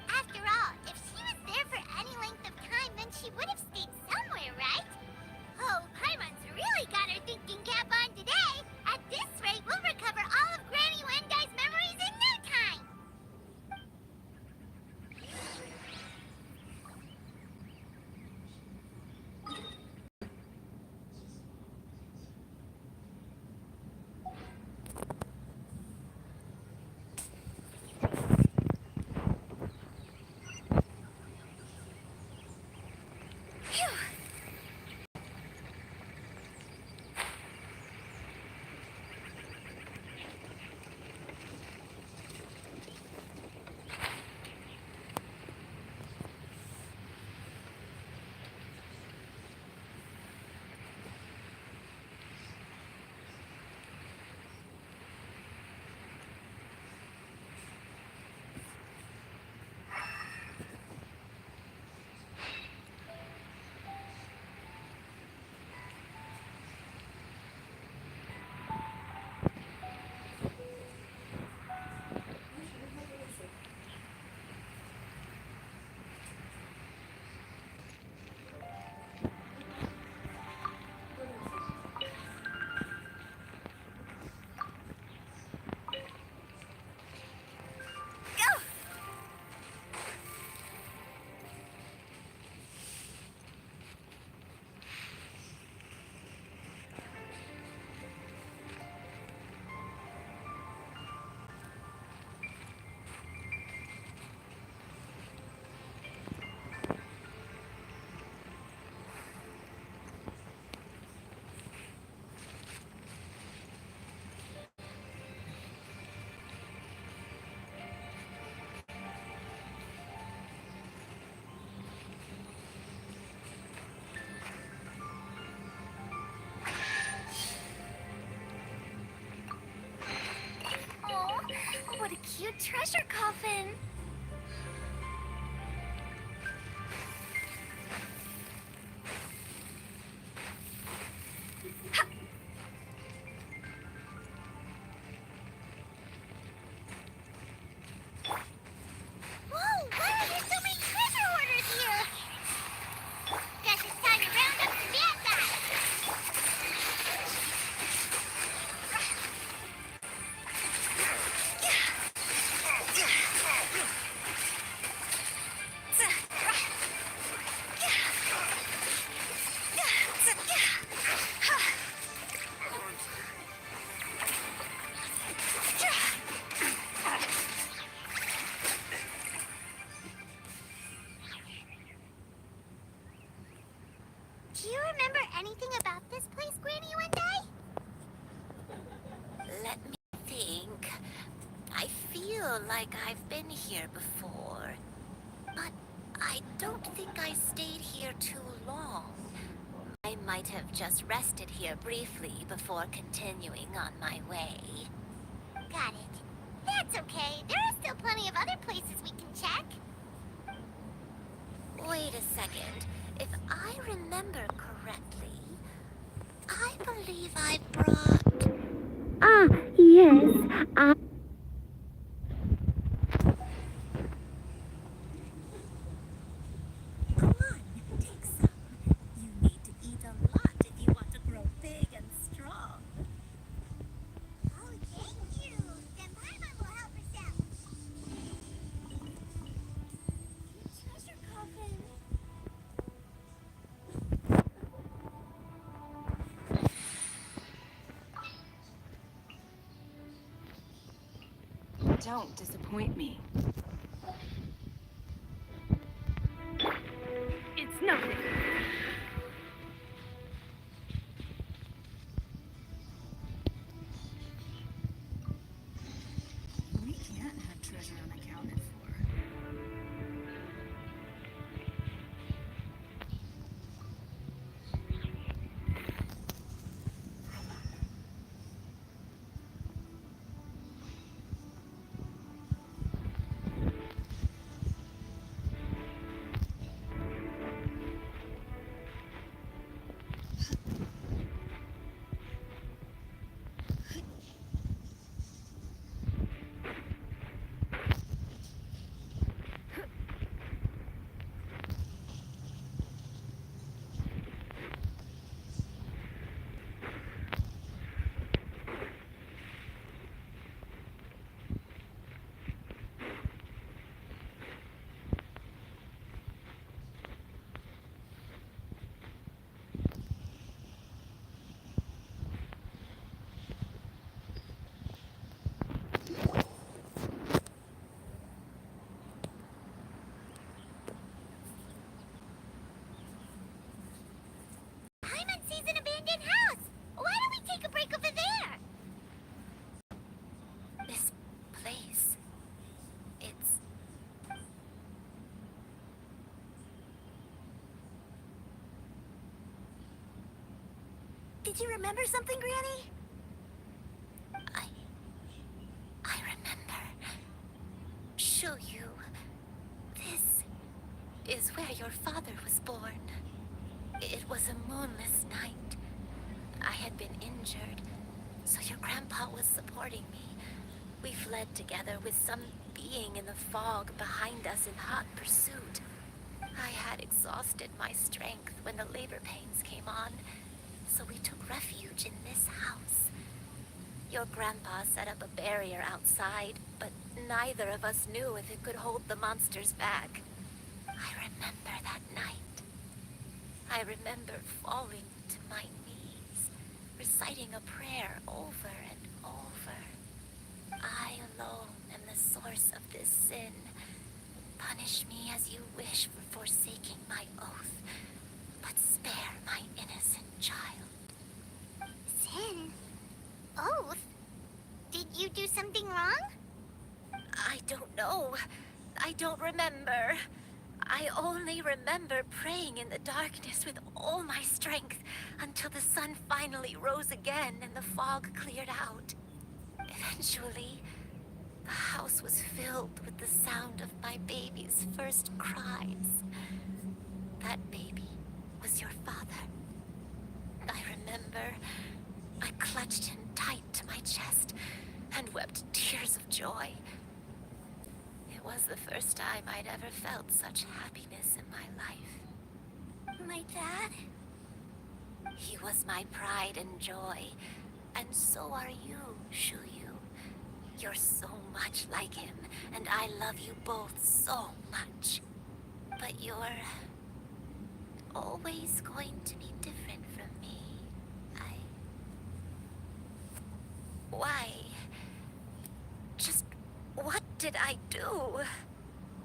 [SPEAKER 1] After all, if she was there for any length of time, then she would have stayed somewhere, right? Oh, Paimon's really got her thinking cap on today. At this rate, we'll recover all of Granny Wendai's memories in no time.
[SPEAKER 3] What a cute treasure coffin!
[SPEAKER 1] Whoa, why are there so many treasure hoarders here? Guess it's time to round up some bad guys. Do you remember anything about this place, Granny Wendai?
[SPEAKER 10] Let me think. I feel like I've been here before. But I don't think I stayed here too long. I might have just rested here briefly before continuing on my way.
[SPEAKER 1] Got it. That's okay. There are still plenty of other places we can check.
[SPEAKER 10] Wait a second. If I remember correctly, I believe I brought...
[SPEAKER 8] Ah, yes.
[SPEAKER 14] Come on, take some. You need to eat a lot if you want to grow big and strong.
[SPEAKER 1] Oh, thank you. Then Paimon will help herself.
[SPEAKER 8] Treasure coffin.
[SPEAKER 7] Don't disappoint me.
[SPEAKER 11] It's nothing.
[SPEAKER 14] We can't have treasure unaccounted for.
[SPEAKER 1] Paimon sees an abandoned house. Why don't we take a break over there?
[SPEAKER 3] This place. It's...
[SPEAKER 8] Did you remember something, Granny?
[SPEAKER 3] I remember. Show you. This is where your father was born. It was a moonless night. I had been injured, so your grandpa was supporting me. We fled together with some being in the fog behind us in hot pursuit. I had exhausted my strength when the labor pains came on, so we took refuge in this house. Your grandpa set up a barrier outside, but neither of us knew if it could hold the monsters back. I remember that night. I remember falling to my knees, reciting a prayer over and over. I alone am the source of this sin. Punish me as you wish for forsaking my oath, but spare my innocent child.
[SPEAKER 1] Sin? Oath? Did you do something wrong?
[SPEAKER 3] I don't know. I don't remember. I only remember praying in the darkness with all my strength until the sun finally rose again and the fog cleared out. Eventually, the house was filled with the sound of my baby's first cries. That baby was your father. I remember I clutched him tight to my chest and wept tears of joy. It was the first time I'd ever felt such happiness in my life.
[SPEAKER 8] My dad?
[SPEAKER 3] He was my pride and joy, and so are you, Shuyu. You're so much like him, and I love you both so much. But you're always going to be different from me. Why? Just what did I do?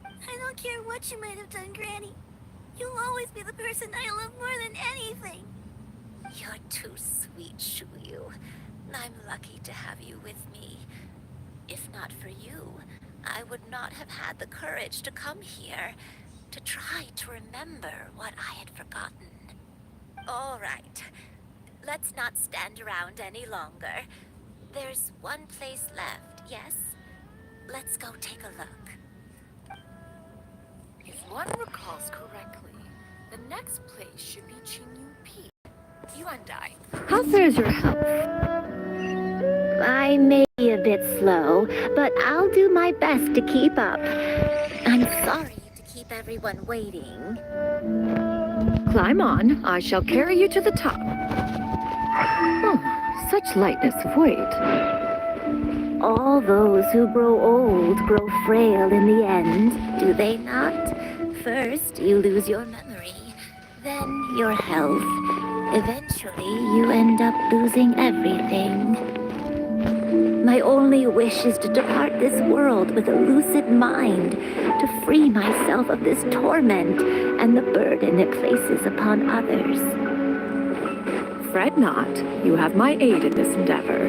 [SPEAKER 8] I don't care what you might have done, Granny. You'll always be the person I love more than anything.
[SPEAKER 3] You're too sweet, Shuyu. I'm lucky to have you with me. If not for you, I would not have had the courage to come here, to try to remember what I had forgotten. All right. Let's not stand around any longer. There's one place left, yes? Let's go take a look.
[SPEAKER 2] If one recalls correctly, the next place should be Chinyu Peak. You and I.
[SPEAKER 15] How fares your health? I may be a bit slow, but I'll do my best to keep up.
[SPEAKER 3] I'm sorry to keep everyone waiting.
[SPEAKER 15] Climb on. I shall carry you to the top. Oh, such lightness of weight.
[SPEAKER 3] All those who grow old grow frail in the end, do they not? First, you lose your memory, then your health. Eventually, you end up losing everything.
[SPEAKER 15] My only wish is to depart this world with a lucid mind, to free myself of this torment and the burden it places upon others.
[SPEAKER 16] Fret not. You have my aid in this endeavor.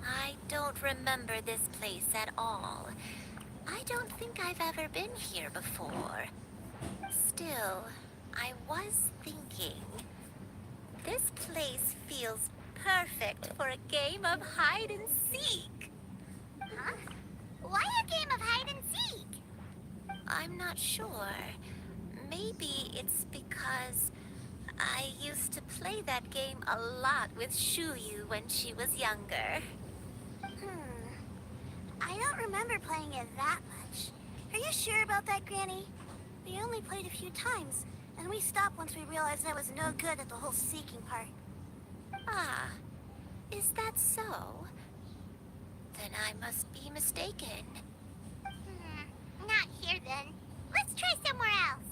[SPEAKER 3] I don't remember this place at all. I don't think I've ever been here before. Still, I was thinking, this place feels perfect for a game of hide and seek.
[SPEAKER 1] Huh? Why a game of hide and seek?
[SPEAKER 3] I'm not sure. Maybe it's because I used to play that game a lot with Shuyu when she was younger.
[SPEAKER 8] I don't remember playing it that much. Are you sure about that, Granny? We only played a few times, and we stopped once we realized I was no good at the whole seeking part.
[SPEAKER 3] Ah, is that so? Then I must be mistaken.
[SPEAKER 1] Not here then. Let's try somewhere else.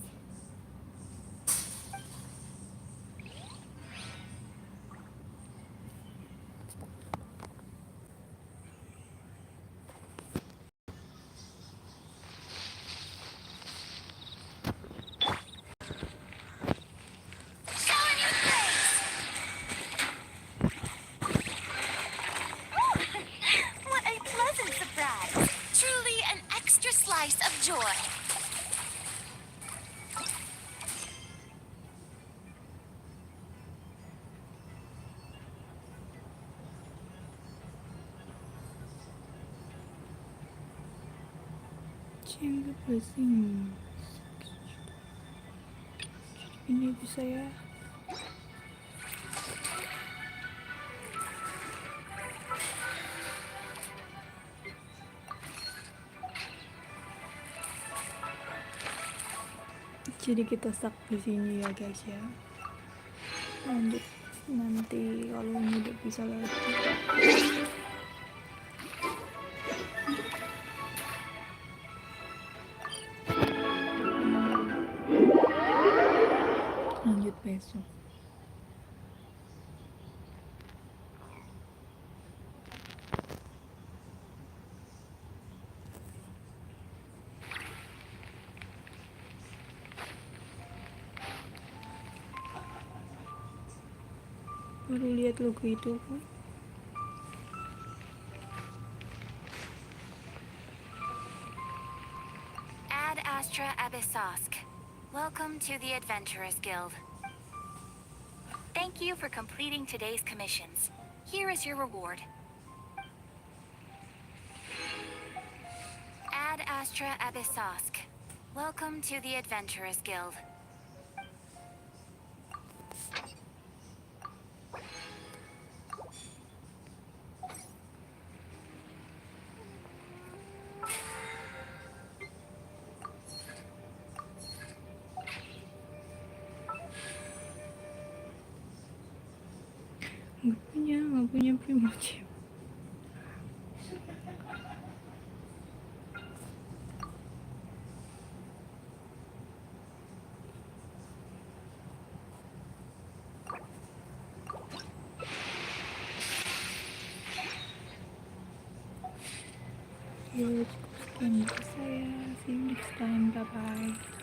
[SPEAKER 3] What a pleasant surprise! Truly an extra slice of joy.
[SPEAKER 17] Cinga assim. Ini bisa ya. Jadi kita stuck di sini ya guys ya. Lanjut nanti kalau ini udah bisa lagi. Lanjut besok. Baru lihat logo itu kan.
[SPEAKER 10] Ad Astra Abyssosk. Welcome to the Adventurers Guild. Thank you for completing today's commissions. Here is your reward. Ad Astra Abyssosk. Welcome to the Adventurers Guild.
[SPEAKER 17] Nggak punya primogems. Yuk, cukup sekian dari saya. See you next time. Bye bye.